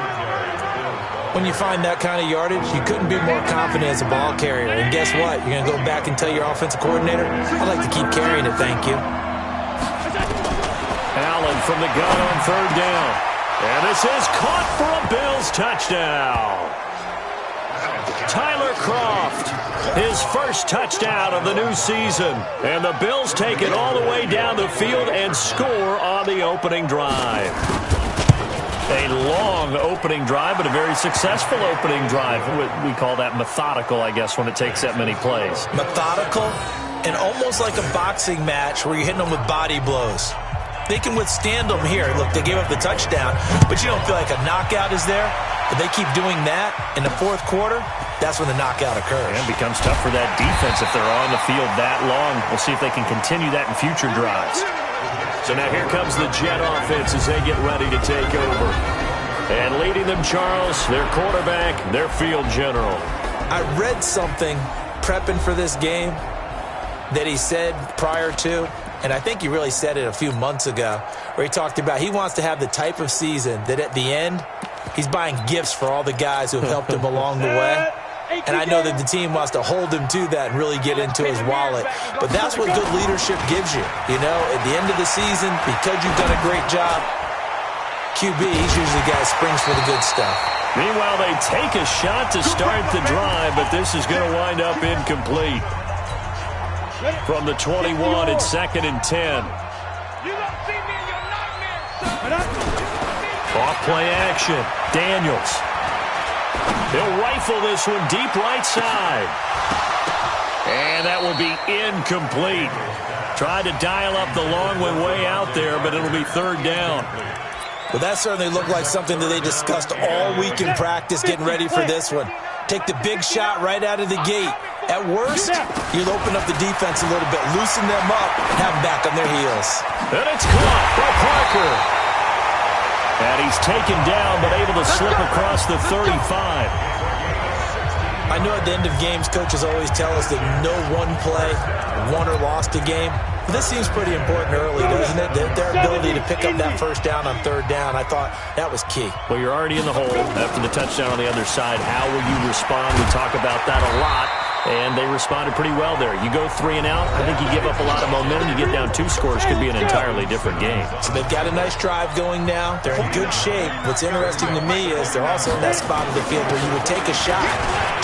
When you find that kind of yardage, you couldn't be more confident as a ball carrier. And guess what? You're going to go back and tell your offensive coordinator, I'd like to keep carrying it, thank you. Allen from the gun on 3rd down. And this is caught for a Bills touchdown. Tyler Kroft, his first touchdown of the new season. And the Bills take it all the way down the field and score on the opening drive. A long opening drive, but a very successful opening drive. We call that methodical, I guess, when it takes that many plays. Methodical and almost like a boxing match where you're hitting them with body blows. They can withstand them here. Look, they gave up the touchdown, but you don't feel like a knockout is there. But they keep doing that in the 4th quarter, that's when the knockout occurs. And it becomes tough for that defense if they're on the field that long. We'll see if they can continue that in future drives. So now here comes the Jet offense as they get ready to take over. And leading them, Charles, their quarterback, their field general. I read something prepping for this game that he said prior to, and I think he really said it a few months ago, where he talked about he wants to have the type of season that at the end, he's buying gifts for all the guys who have helped him along the way. And I know that the team wants to hold him to that and really get into his wallet. But that's what good leadership gives you. You know, at the end of the season, because you've done a great job, QB, he's usually the guy who springs for the good stuff. Meanwhile, they take a shot to start the drive, but this is going to wind up incomplete. From the 21, it's 2nd and 10. Off play action. Daniels. He'll rifle this one deep right side. And that will be incomplete. Tried to dial up the long one way out there, but it'll be 3rd down. Well, that certainly looked like something that they discussed all week in practice getting ready for this one. Take the big shot right out of the gate. At worst, you'll open up the defense a little bit, loosen them up, and have them back on their heels. And it's caught by Parker. And he's taken down, but able to slip across the 35. I know at the end of games, coaches always tell us that no one play won or lost a game. But this seems pretty important early, doesn't it? Their ability to pick up that first down on third down, I thought that was key. Well, you're already in the hole after the touchdown on the other side. How will you respond? We talk about that a lot. And they responded pretty well there. You go 3 and out, I think you give up a lot of momentum. You get down 2 scores, could be an entirely different game. So they've got a nice drive going now. They're in good shape. What's interesting to me is they're also in that spot of the field where you would take a shot.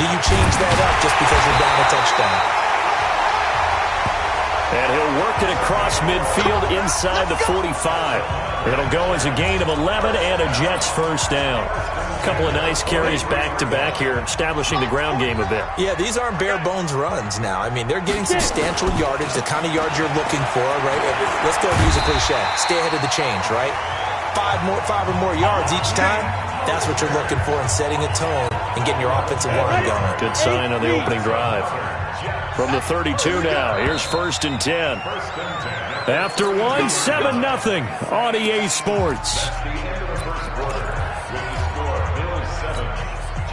Do you change that up just because you're down a touchdown? And he'll work it across midfield inside the 45. It'll go as a gain of 11 and a Jets first down. A couple of nice carries back-to-back here, establishing the ground game a bit. Yeah, these aren't bare-bones runs now. I mean, they're getting substantial yardage, the kind of yards you're looking for, right? Let's go use a cliche. Stay ahead of the change, right? 5 or more yards each time. That's what you're looking for in setting a tone and getting your offensive line going. Good sign on the opening drive. From the 32 now, here's 1st and 10. After 1, 7-0 on EA Sports.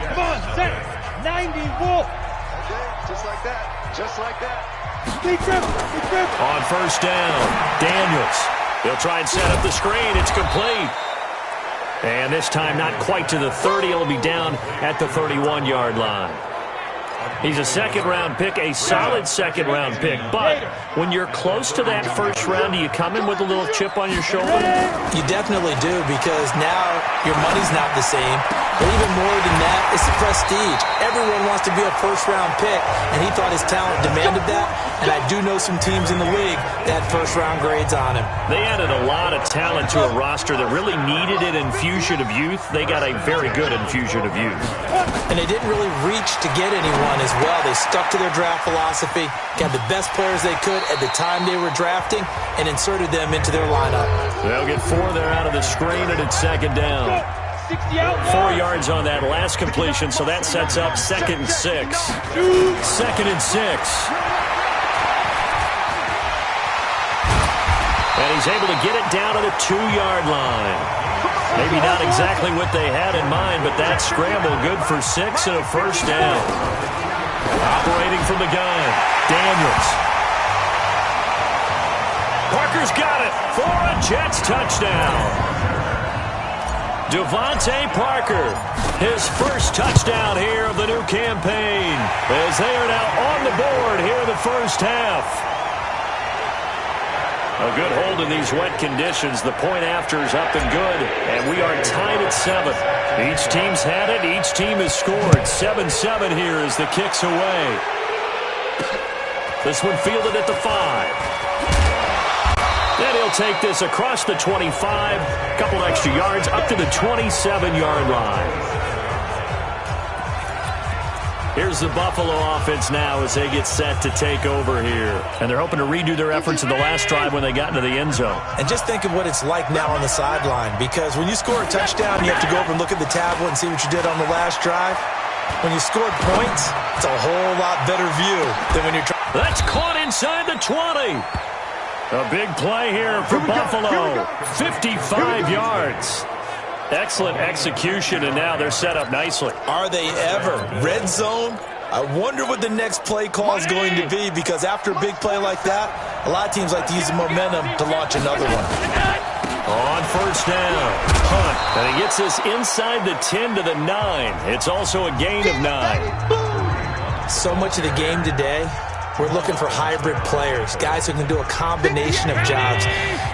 Come on, set. 90 Wolf. Okay, just like that. Just like that. Big grip. On 1st down, Daniels. He'll try and set up the screen. It's complete. And this time not quite to the 30. It'll be down at the 31-yard line. He's a second-round pick, a solid second-round pick. But when you're close to that first round, do you come in with a little chip on your shoulder? You definitely do, because now your money's not the same. But even more than that, it's the prestige. Everyone wants to be a first-round pick, and he thought his talent demanded that. And I do know some teams in the league that first-round grades on him. They added a lot of talent to a roster that really needed an infusion of youth. They got a very good infusion of youth. And they didn't really reach to get anyone as well. They stuck to their draft philosophy, got the best players they could at the time they were drafting, and inserted them into their lineup. They'll get 4 there out of the screen, and it's 2nd down. 4 yards on that last completion, so that sets up 2nd and 6. 2nd and 6. And he's able to get it down to the 2-yard line. Maybe not exactly what they had in mind, but that scramble good for 6 and a first down. Operating from the gun, Daniels. Parker's got it for a Jets touchdown. Devontae Parker, his first touchdown here of the new campaign, as they are now on the board here in the first half. A good hold in these wet conditions. The point after is up and good, and we are tied at 7. Each team's had it. Each team has scored. 7-7 here as the kick's away. This one fielded at the 5. Then he'll take this across the 25, a couple extra yards, up to the 27-yard line. Here's the Buffalo offense now as they get set to take over here. And they're hoping to redo their efforts in the last drive when they got into the end zone. And just think of what it's like now on the sideline, because when you score a touchdown, you have to go over and look at the tablet and see what you did on the last drive. When you scored points, it's a whole lot better view than when you're trying. That's caught inside the 20. A big play here for Buffalo. 55 yards. Excellent execution, and now they're set up nicely. Are they ever? Red zone? I wonder what the next play call is going to be, because after a big play like that, a lot of teams like to use the momentum to launch another one. On first down, Hunt, and he gets this inside the 10 to the 9. It's also a gain of 9. So much of the game today, we're looking for hybrid players, guys who can do a combination of jobs.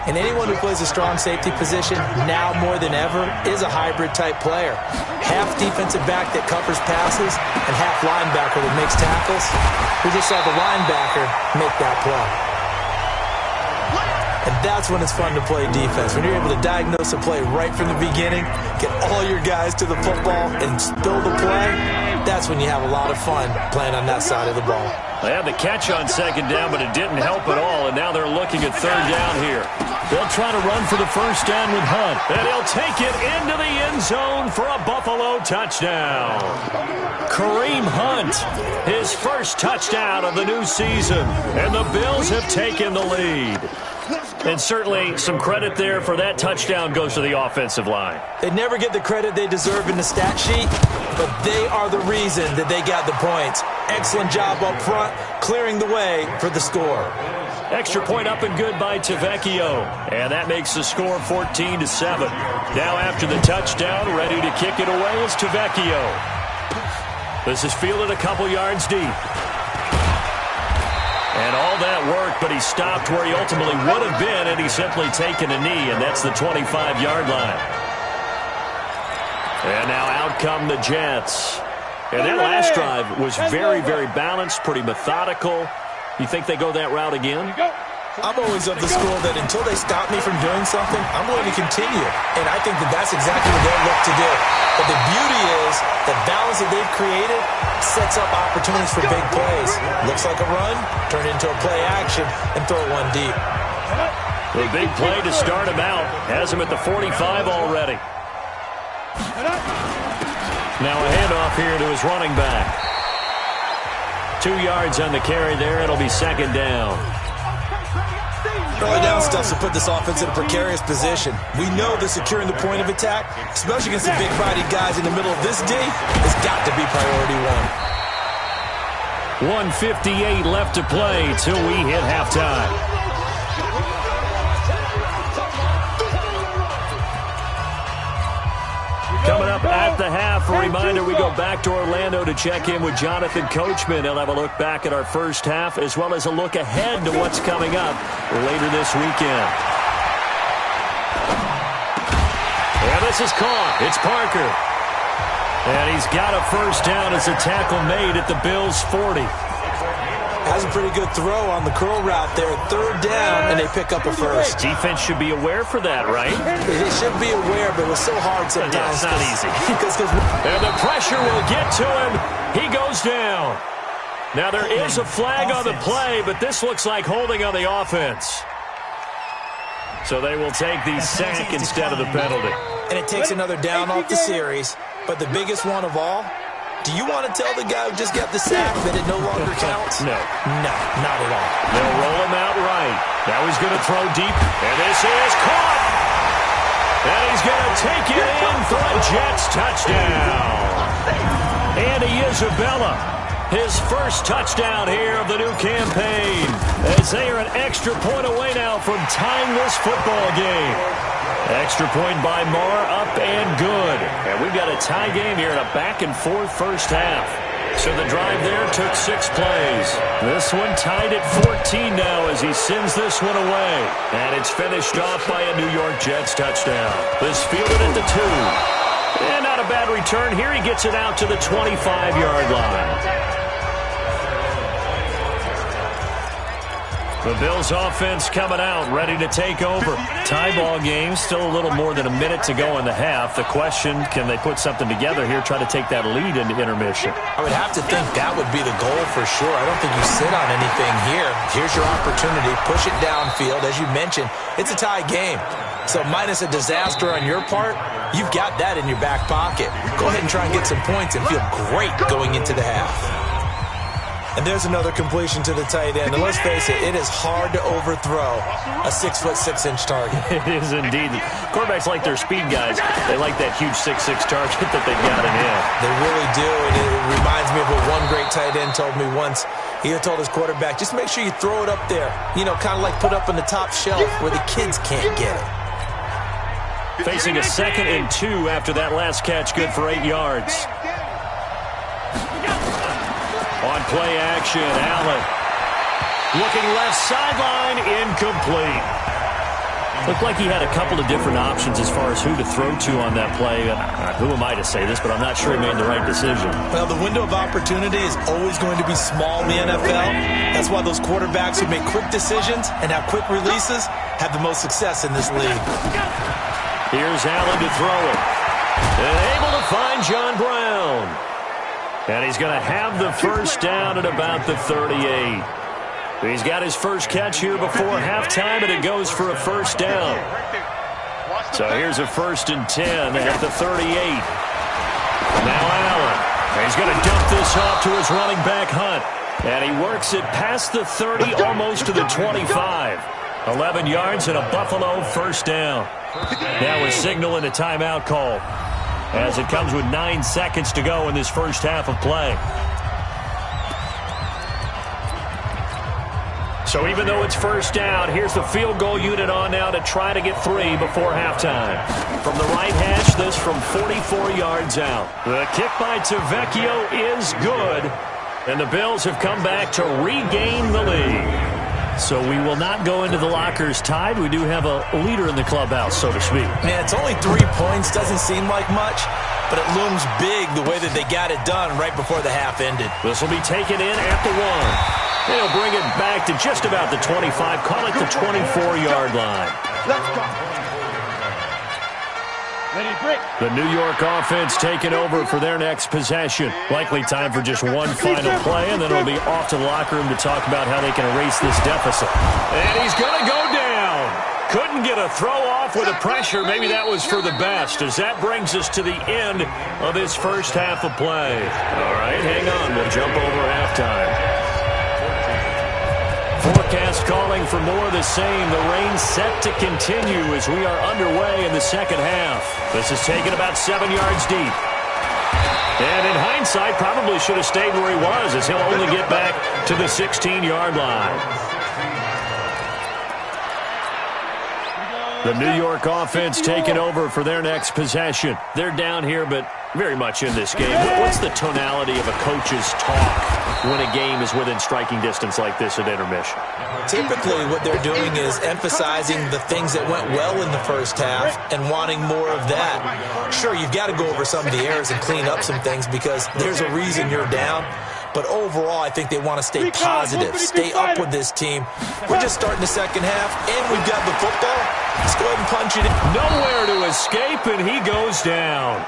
And anyone who plays a strong safety position, now more than ever, is a hybrid-type player. Half defensive back that covers passes and half linebacker that makes tackles. We just saw the linebacker make that play. And that's when it's fun to play defense, when you're able to diagnose a play right from the beginning, get all your guys to the football, and build a play. that's when you have a lot of fun playing on that side of the ball. They had the catch on second down, but it didn't help at all, and now they're looking at third down here. They'll try to run for the first down with Hunt, and he'll take it into the end zone for a Buffalo touchdown. Kareem Hunt, his first touchdown of the new season, and the Bills have taken the lead. And certainly some credit there for that touchdown goes to the offensive line. They never get the credit they deserve in the stat sheet, but they are the reason that they got the points. Excellent job up front, clearing the way for the score. Extra point up and good by Tavecchio. And that makes the score 14-7. Now after the touchdown, ready to kick it away is Tavecchio. This is fielded a couple yards deep. And all that work, but he stopped where he ultimately would have been, and he's simply taken a knee, and that's the 25-yard line. And now out come the Jets. And that last drive was very, very balanced, pretty methodical. You think they go that route again? I'm always of the school that until they stop me from doing something, I'm going to continue. And I think that that's exactly what they'll look to do. But the beauty is the balance that they've created sets up opportunities for big plays. Looks like a run, turn into a play action, and throw one deep. The big play to start him out. Has him at the 45 already. Now a handoff here to his running back. 2 yards on the carry there. It'll be second down. Early down stuff to put this offense in a precarious position. We know that securing the point of attack, especially against the big-bodied guys in the middle of this D, has got to be priority one. 1:58 left to play till we hit halftime. Coming up at the half, a reminder, we go back to Orlando to check in with Jonathan Coachman. He'll have a look back at our first half as well as a look ahead to what's coming up later this weekend. And this is caught. It's Parker. And he's got a first down as a tackle made at the Bills' 40. Has a pretty good throw on the curl route there. Third down, and they pick up a first. Defense should be aware for that, right? They should be aware, but it was so hard sometimes. Yeah, it's not easy. And the pressure will get to him. He goes down. Now there is a flag on the play, but this looks like holding on the offense. So they will take the sack instead of the penalty. And it takes another down off the series. But the biggest one of all, do you want to tell the guy who just got the sack that it no longer counts? No. No, not at all. They'll roll him out right. Now he's going to throw deep. And this is caught. And he's going to take it in for a Jets touchdown. Andy Isabella, his first touchdown here of the new campaign, as they are an extra point away now from tying this football game. Extra point by Marr, up and good. And we've got a tie game here in a back-and-forth first half. So the drive there took 6 plays. This one tied at 14 now as he sends this one away. And it's finished off by a New York Jets touchdown. This fielded at the 2. And not a bad return. Here he gets it out to the 25-yard line. The Bills offense coming out, ready to take over. Tie ball game, still a little more than a minute to go in the half. The question, can they put something together here, try to take that lead into intermission? I would have to think that would be the goal for sure. I don't think you sit on anything here. Here's your opportunity. Push it downfield. As you mentioned, it's a tie game. So minus a disaster on your part, you've got that in your back pocket. Go ahead and try and get some points and feel great going into the half. And there's another completion to the tight end. And let's face it, it is hard to overthrow a 6'6" target. It is indeed. Quarterbacks like their speed guys. They like that huge 6'6" target that they've got in him. They really do. And it reminds me of what one great tight end told me once. He told his quarterback, just make sure you throw it up there. You know, kind of like put up on the top shelf where the kids can't get it. Facing a 2nd and 2 after that last catch, good for 8 yards. On play action, Allen. Looking left sideline, incomplete. Looked like he had a couple of different options as far as who to throw to on that play. Who am I to say this, but I'm not sure he made the right decision. Well, the window of opportunity is always going to be small in the NFL. That's why those quarterbacks who make quick decisions and have quick releases have the most success in this league. Here's Allen to throw it. And able to find John Brown. And he's going to have the first down at about the 38. He's got his first catch here before halftime, and it goes for a first down. So here's a 1st and 10 at the 38. Now Allen. He's going to dump this off to his running back, Hunt. And he works it past the 30, almost to the 25. 11 yards and a Buffalo first down. Now we're signaling a timeout call as it comes with 9 seconds to go in this first half of play. So even though it's first down, here's the field goal unit on now to try to get 3 before halftime. From the right hash, this from 44 yards out. The kick by Tavecchio is good, and the Bills have come back to regain the lead. So we will not go into the lockers tied. We do have a leader in the clubhouse, so to speak. Man, it's only 3 points. Doesn't seem like much, but it looms big the way that they got it done right before the half ended. This will be taken in at the 1. They'll bring it back to just about the 25. Call it the 24-yard line. Let's go. Ready, break. The New York offense taking over for their next possession. Likely time for just one final play, and then it'll be off to the locker room to talk about how they can erase this deficit. And he's going to go down. Couldn't get a throw off with the pressure. Maybe that was for the best, as that brings us to the end of this first half of play. All right, hang on. We'll jump over halftime. Forecast calling for more of the same. The rain set to continue as we are underway in the second half. This is taken about 7 yards deep. And in hindsight, probably should have stayed where he was, as he'll only get back to the 16-yard line. The New York offense taking over for their next possession. They're down here, but very much in this game. What's the tonality of a coach's talk when a game is within striking distance like this at intermission? Typically, what they're doing is emphasizing the things that went well in the first half and wanting more of that. Sure, you've got to go over some of the errors and clean up some things because there's a reason you're down. But overall, I think they want to stay positive, stay up with this team. We're just starting the second half, and we've got the football. Let's go ahead and punch it in. Nowhere to escape, and he goes down.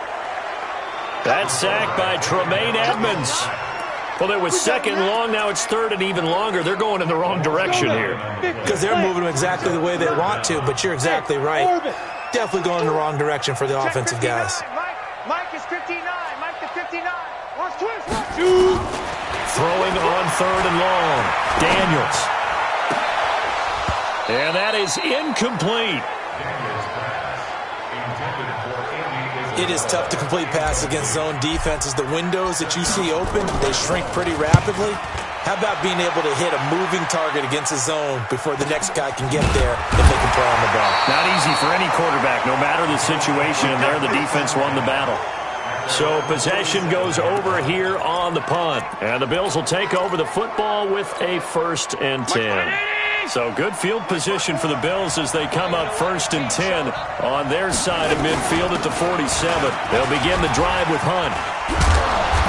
That sack by Tremaine Edmonds. Well, it was second long. Now it's third and even longer. They're going in the wrong direction here. Because they're moving them exactly the way they want to, but you're exactly right. Definitely going in the wrong direction for the offensive guys. Mike is 59. Mike the 59. Watch twist. Throwing on third and long. Daniels. And that is incomplete. It is tough to complete passes against zone defenses. The windows that you see open, they shrink pretty rapidly. How about being able to hit a moving target against a zone before the next guy can get there if they can play on the ball? Not easy for any quarterback, no matter the situation. And there, the defense won the battle. So possession goes over here on the punt. And the Bills will take over the football with a 1st and 10. So good field position for the Bills as they come up 1st and 10 on their side of midfield at the 47. They'll begin the drive with Hunt.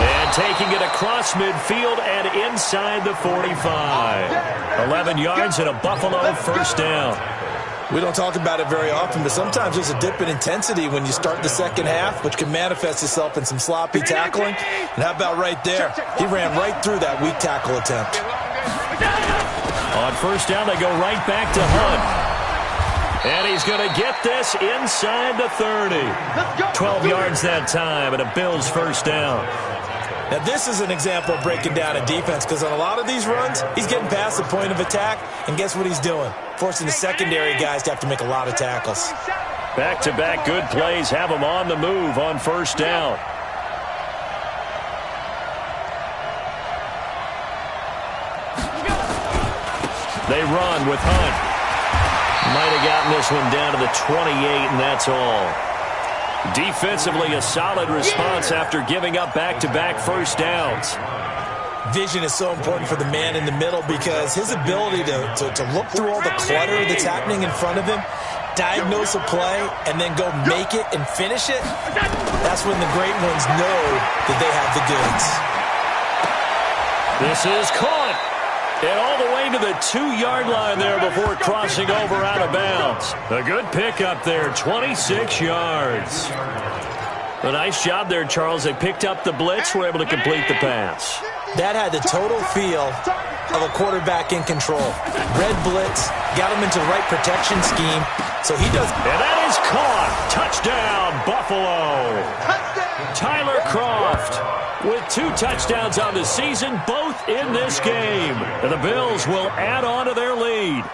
And taking it across midfield and inside the 45. 11 yards and a Buffalo first down. We don't talk about it very often, but sometimes there's a dip in intensity when you start the second half, which can manifest itself in some sloppy tackling. And how about right there? He ran right through that weak tackle attempt. On first down, they go right back to Hunt. And he's going to get this inside the 30. 12 yards that time, and a Bills first down. Now, this is an example of breaking down a defense, because on a lot of these runs, he's getting past the point of attack, and guess what he's doing? Forcing the secondary guys to have to make a lot of tackles. Back-to-back good plays have him on the move on first down. They run with Hunt. Might have gotten this one down to the 28, and that's all. Defensively, a solid response after giving up back-to-back first downs. Vision is so important for the man in the middle because his ability to look through all the clutter that's happening in front of him, diagnose a play, and then go make it and finish it, that's when the great ones know that they have the goods. This is caught. And all the way to the 2-yard line there before crossing over out of bounds. A good pickup there, 26 yards. A nice job there, Charles. They picked up the blitz, were able to complete the pass. That had the total feel of a quarterback in control. Red blitz, got him into the right protection scheme, so he does. And that is caught. Touchdown, Buffalo. Tyler Kroft with 2 touchdowns on the season, both in this game. And the Bills will add on to their lead.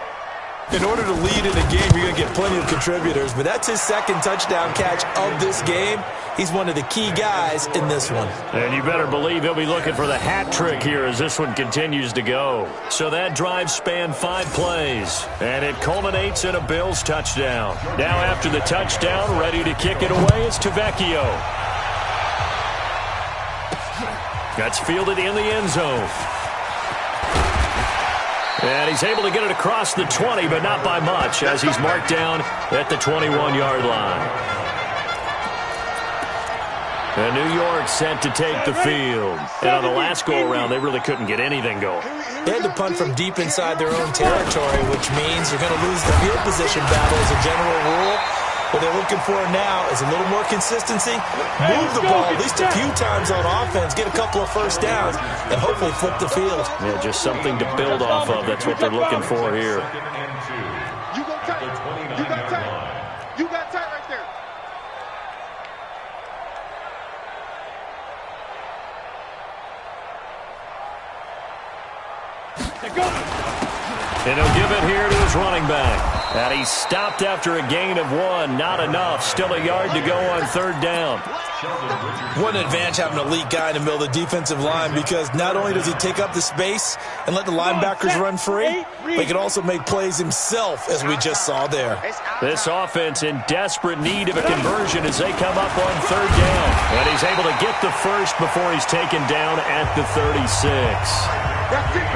In order to lead in a game, you're going to get plenty of contributors, but that's his second touchdown catch of this game. He's one of the key guys in this one. And you better believe he'll be looking for the hat trick here as this one continues to go. So that drive spanned 5 plays, and it culminates in a Bills touchdown. Now after the touchdown, ready to kick it away is Tavecchio. That's fielded in the end zone. And he's able to get it across the 20, but not by much, as he's marked down at the 21-yard line. And New York set to take the field. And on the last go-around, they really couldn't get anything going. They had to punt from deep inside their own territory, which means you're going to lose the field position battle as a general rule. What they're looking for now is a little more consistency, move the ball at least a few times on offense, get a couple of first downs, and hopefully flip the field. Yeah, just something to build off of. That's what they're looking for here. You go tight. You got tight. You got tight right there. And he'll give it here to his running back. And he stopped after a gain of 1. Not enough. Still a yard to go on 3rd down. What an advantage having an elite guy in the middle of the defensive line, because not only does he take up the space and let the linebackers run free, but he can also make plays himself, as we just saw there. This offense in desperate need of a conversion as they come up on 3rd down. And he's able to get the first before he's taken down at the 36.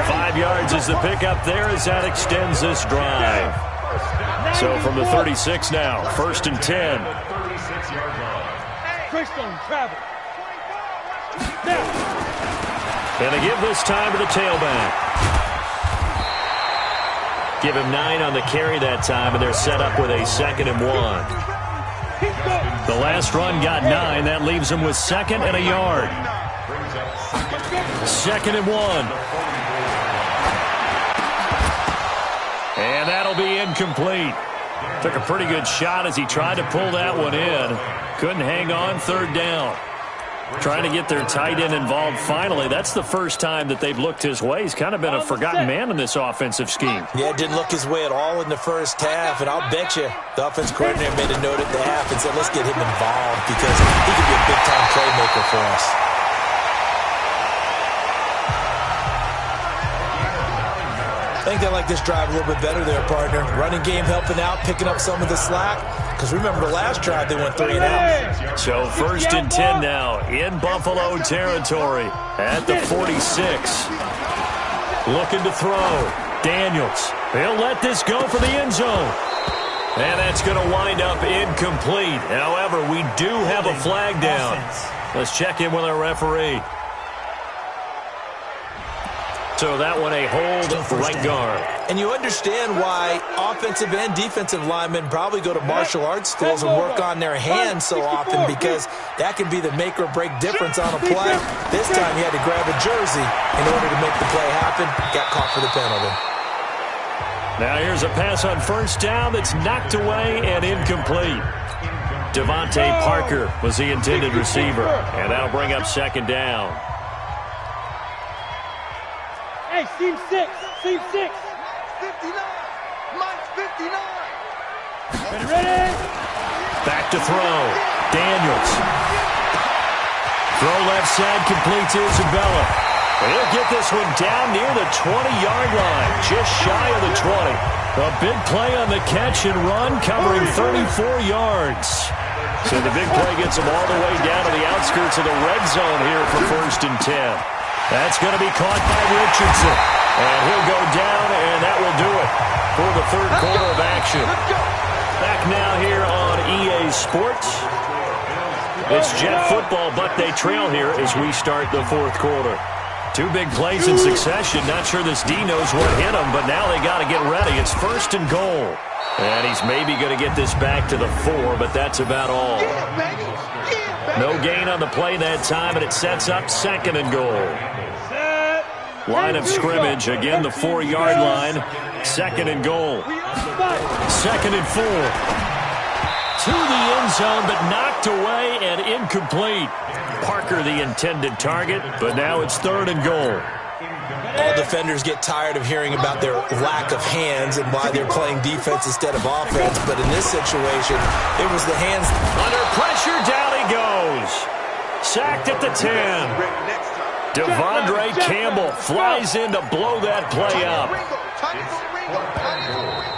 5 yards is the pickup there as that extends this drive. So from the 36 now, 1st and 10. And they give this time to the tailback. Give him 9 on the carry that time, and they're set up with a 2nd and 1. The last run got 9. That leaves them with 2nd and a yard. 2nd and 1. And that'll be incomplete. Took a pretty good shot as he tried to pull that one in. Couldn't hang on, 3rd down. Trying to get their tight end involved finally. That's the first time that they've looked his way. He's kind of been a forgotten man in this offensive scheme. Yeah, didn't look his way at all in the first half, and I'll bet you the offense coordinator made a note at the half and said, let's get him involved because he could be a big-time playmaker for us. I think they like this drive a little bit better there, partner. Running game helping out, picking up some of the slack. Because remember, the last drive they went 3 and out. So 1st and 10 now in Buffalo territory at the 46. Looking to throw. Daniels. He'll let this go for the end zone. And that's going to wind up incomplete. However, we do have a flag down. Let's check in with our referee. So that one a hold right guard. And you understand why offensive and defensive linemen probably go to martial arts schools and work on their hands so often, because that can be the make or break difference on a play. This time he had to grab a jersey in order to make the play happen. Got caught for the penalty. Now here's a pass on 1st down that's knocked away and incomplete. Devontae Parker was the intended receiver, and that'll bring up 2nd down. Hey, seam 6. 59. Mike's 59. Ready? Back to throw. Daniels. Throw left side, complete to Isabella. He'll get this one down near the 20-yard line, just shy of the 20. A big play on the catch and run, covering 34 yards. So the big play gets him all the way down to the outskirts of the red zone here for 1st and 10. That's going to be caught by Richardson. And he'll go down, and that will do it for the 3rd quarter of action. Back now here on EA Sports. It's Jet football, but they trail here as we start the 4th quarter. 2 big plays in succession. Not sure this D knows what hit him, but now they got to get ready. It's 1st and goal. And he's maybe going to get this back to the 4, but that's about all. Yeah, baby. Yeah. No gain on the play that time, and it sets up 2nd and goal. Line of scrimmage, again the 4-yard line. 2nd and goal. 2nd and 4. To the end zone, but knocked away and incomplete. Parker the intended target, but now it's 3rd and goal. All defenders get tired of hearing about their lack of hands and why they're playing defense instead of offense. But in this situation, it was the hands. Under pressure, down he goes. Sacked at the 10. Devondre Campbell flies in to blow that play up.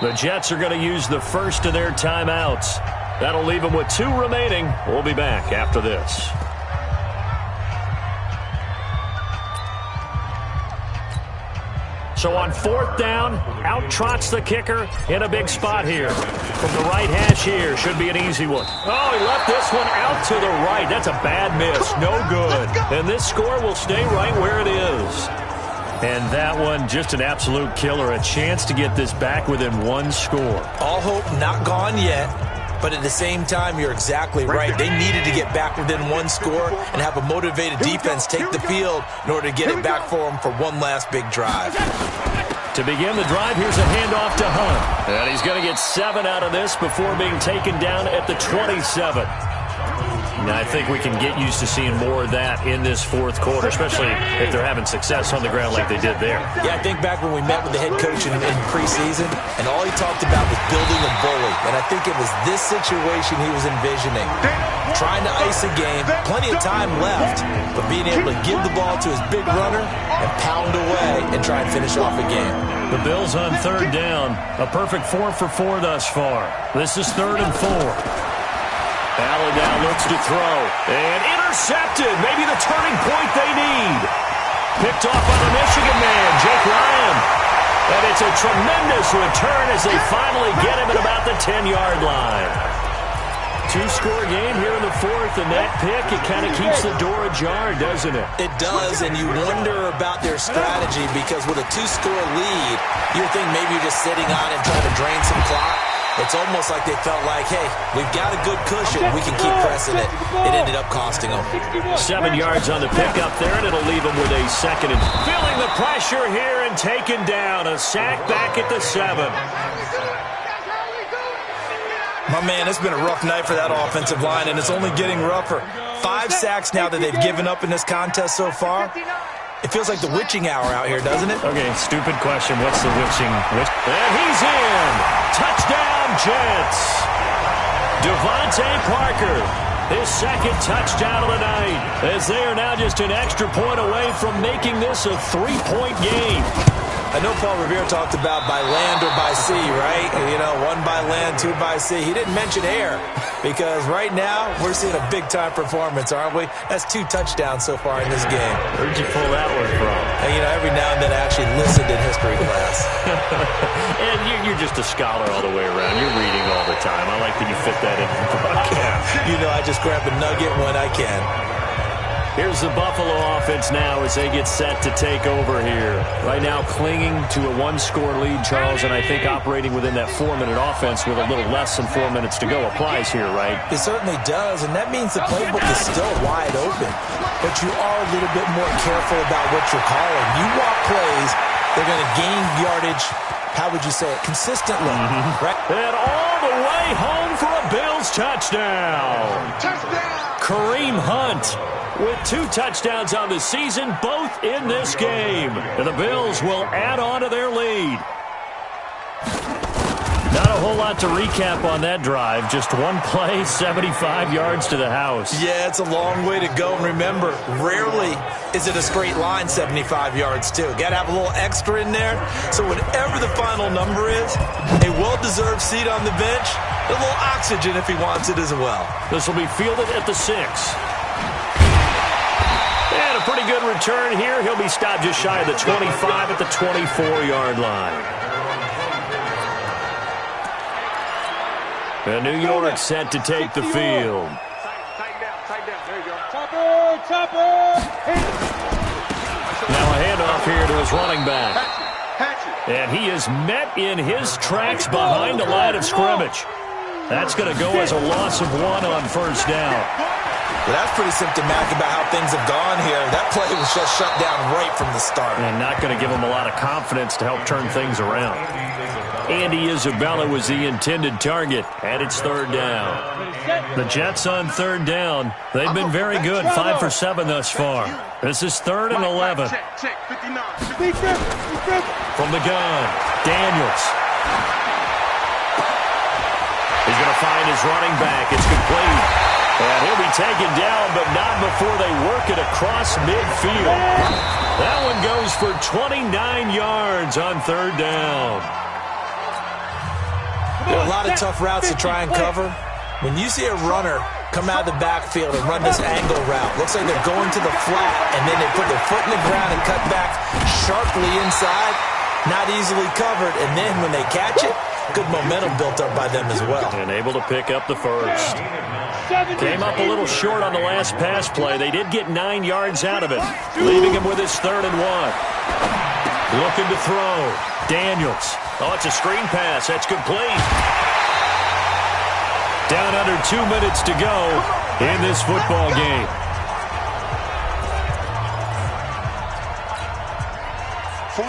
The Jets are going to use the first of their timeouts. That'll leave them with 2 remaining. We'll be back after this. So on 4th down, out trots the kicker in a big spot here. From the right hash here, should be an easy one. Oh, he left this one out to the right. That's a bad miss. No good. And this score will stay right where it is. And that one, just an absolute killer. A chance to get this back within 1 score. All hope not gone yet. But at the same time, you're exactly right. They needed to get back within 1 score and have a motivated defense take the field in order to get it back for them for one last big drive. To begin the drive, here's a handoff to Hunt. And he's going to get 7 out of this before being taken down at the 27. Now, I think we can get used to seeing more of that in this 4th quarter, especially if they're having success on the ground like they did there. Yeah, I think back when we met with the head coach in preseason, and all he talked about was building a bully. And I think it was this situation he was envisioning. Trying to ice a game, plenty of time left, but being able to give the ball to his big runner and pound away and try and finish off a game. The Bills on 3rd down. A perfect 4 for 4 thus far. This is 3rd and 4. Allen now looks to throw. And intercepted. Maybe the turning point they need. Picked off by the Michigan man, Jake Ryan. And it's a tremendous return as they finally get him at about the 10-yard line. 2-score game here in the 4th, and that pick, it kind of keeps the door ajar, doesn't it? It does, and you wonder about their strategy because with a 2-score lead, you think maybe you're just sitting on and trying to drain some clock. It's almost like they felt like, hey, we've got a good cushion. We can keep pressing it. It ended up costing them. 7 yards on the pickup there, and it'll leave them with a 2nd and feeling the pressure here and taken down. A sack back at the 7. My man, it's been a rough night for that offensive line, and it's only getting rougher. 5 sacks now that they've given up in this contest so far. It feels like the witching hour out here, doesn't it? Okay, stupid question. What's the witching? And he's in. Touchdown, Jets. Devontae Parker, his 2nd touchdown of the night, as they are now just an extra point away from making this a 3-point game. I know Paul Revere talked about by land or by sea, right? You know, 1 by land, 2 by sea. He didn't mention air because right now we're seeing a big-time performance, aren't we? That's 2 touchdowns so far in this game. Where'd you pull that one from? And, you know, every now and then I actually listened in history class. And you're just a scholar all the way around. You're reading all the time. I like that you fit that in the broadcast. You know, I just grab a nugget when I can. Here's the Buffalo offense now as they get set to take over here. Right now clinging to a 1-score lead, Charles, and I think operating within that 4-minute offense with a little less than 4 minutes to go applies here, right? It certainly does, and that means the playbook is still wide open. But you are a little bit more careful about what you're calling. You walk plays, they're going to gain yardage, how would you say it, consistently. Right? And all the way home for a Bills touchdown. Kareem Hunt with 2 touchdowns on the season, both in this game. And the Bills will add on to their lead. Not a whole lot to recap on that drive. Just 1 play, 75 yards to the house. Yeah, it's a long way to go. And remember, rarely is it a straight line 75 yards, too. Got to have a little extra in there. So whatever the final number is, a well-deserved seat on the bench, a little oxygen if he wants it as well. This will be fielded at the 6. And a pretty good return here. He'll be stopped just shy of the 25 at the 24-yard line. And New York set to take the field. Now a handoff here to his running back. And he is met in his tracks behind the line of scrimmage. That's going to go as a loss of 1 on first down. Well, that's pretty symptomatic about how things have gone here. That play was just shut down right from the start. And not going to give them a lot of confidence to help turn things around. Andy Isabella was the intended target, and it's third down. The Jets on third down. They've been very good, 5 for 7 thus far. This is 3rd and 11. From the gun, Daniels. He's going to find his running back. It's complete. And he'll be taken down, but not before they work it across midfield. That one goes for 29 yards on third down. There are a lot of tough routes to try and cover. When you see a runner come out of the backfield and run this angle route, looks like they're going to the flat, and then they put their foot in the ground and cut back sharply inside, not easily covered, and then when they catch it, good momentum built up by them as well. And able to pick up the first. Came up a little short on the last pass play. They did get 9 yards out of it, leaving him with his 3rd and 1. Looking to throw. Daniels. Oh, it's a screen pass. That's complete. Down under 2 minutes to go in this football game.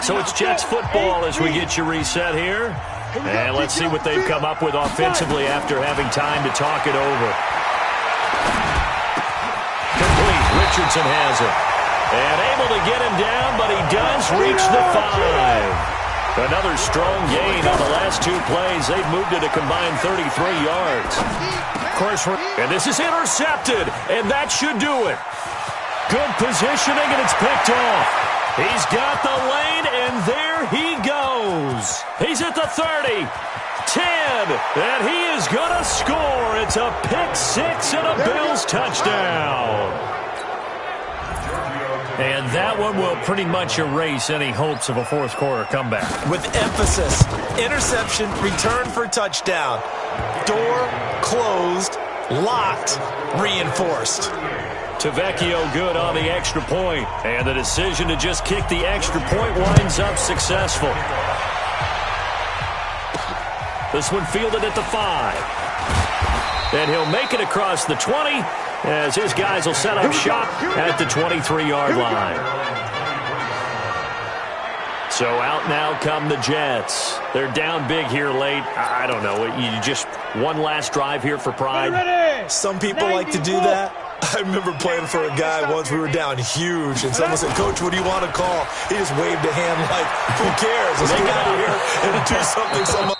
So it's Jets football as we get you reset here. And let's see what they've come up with offensively after having time to talk it over. Complete. Richardson has it. And able to get him down, but he does reach the 5. Another strong gain on the last 2 plays. They've moved it a combined 33 yards. Of course, and this is intercepted, and that should do it. Good positioning, and it's picked off. He's got the lane, and there he goes. He's at the 30, 10, and he is going to score. It's a pick 6 and a Bills touchdown. And that one will pretty much erase any hopes of a fourth-quarter comeback. With emphasis, interception, return for touchdown. Door closed, locked, reinforced. Tavecchio good on the extra point, and the decision to just kick the extra point winds up successful. This one fielded at the 5. And he'll make it across the 20 as his guys will set up shop at the 23-yard line. So out now come the Jets. They're down big here late. I don't know. You just one last drive here for pride. Some people like to do that. I remember playing for a guy once. We were down huge, and someone said, "Coach, what do you want to call?" He just waved a hand like, "Who cares? Let's get out of here and do something."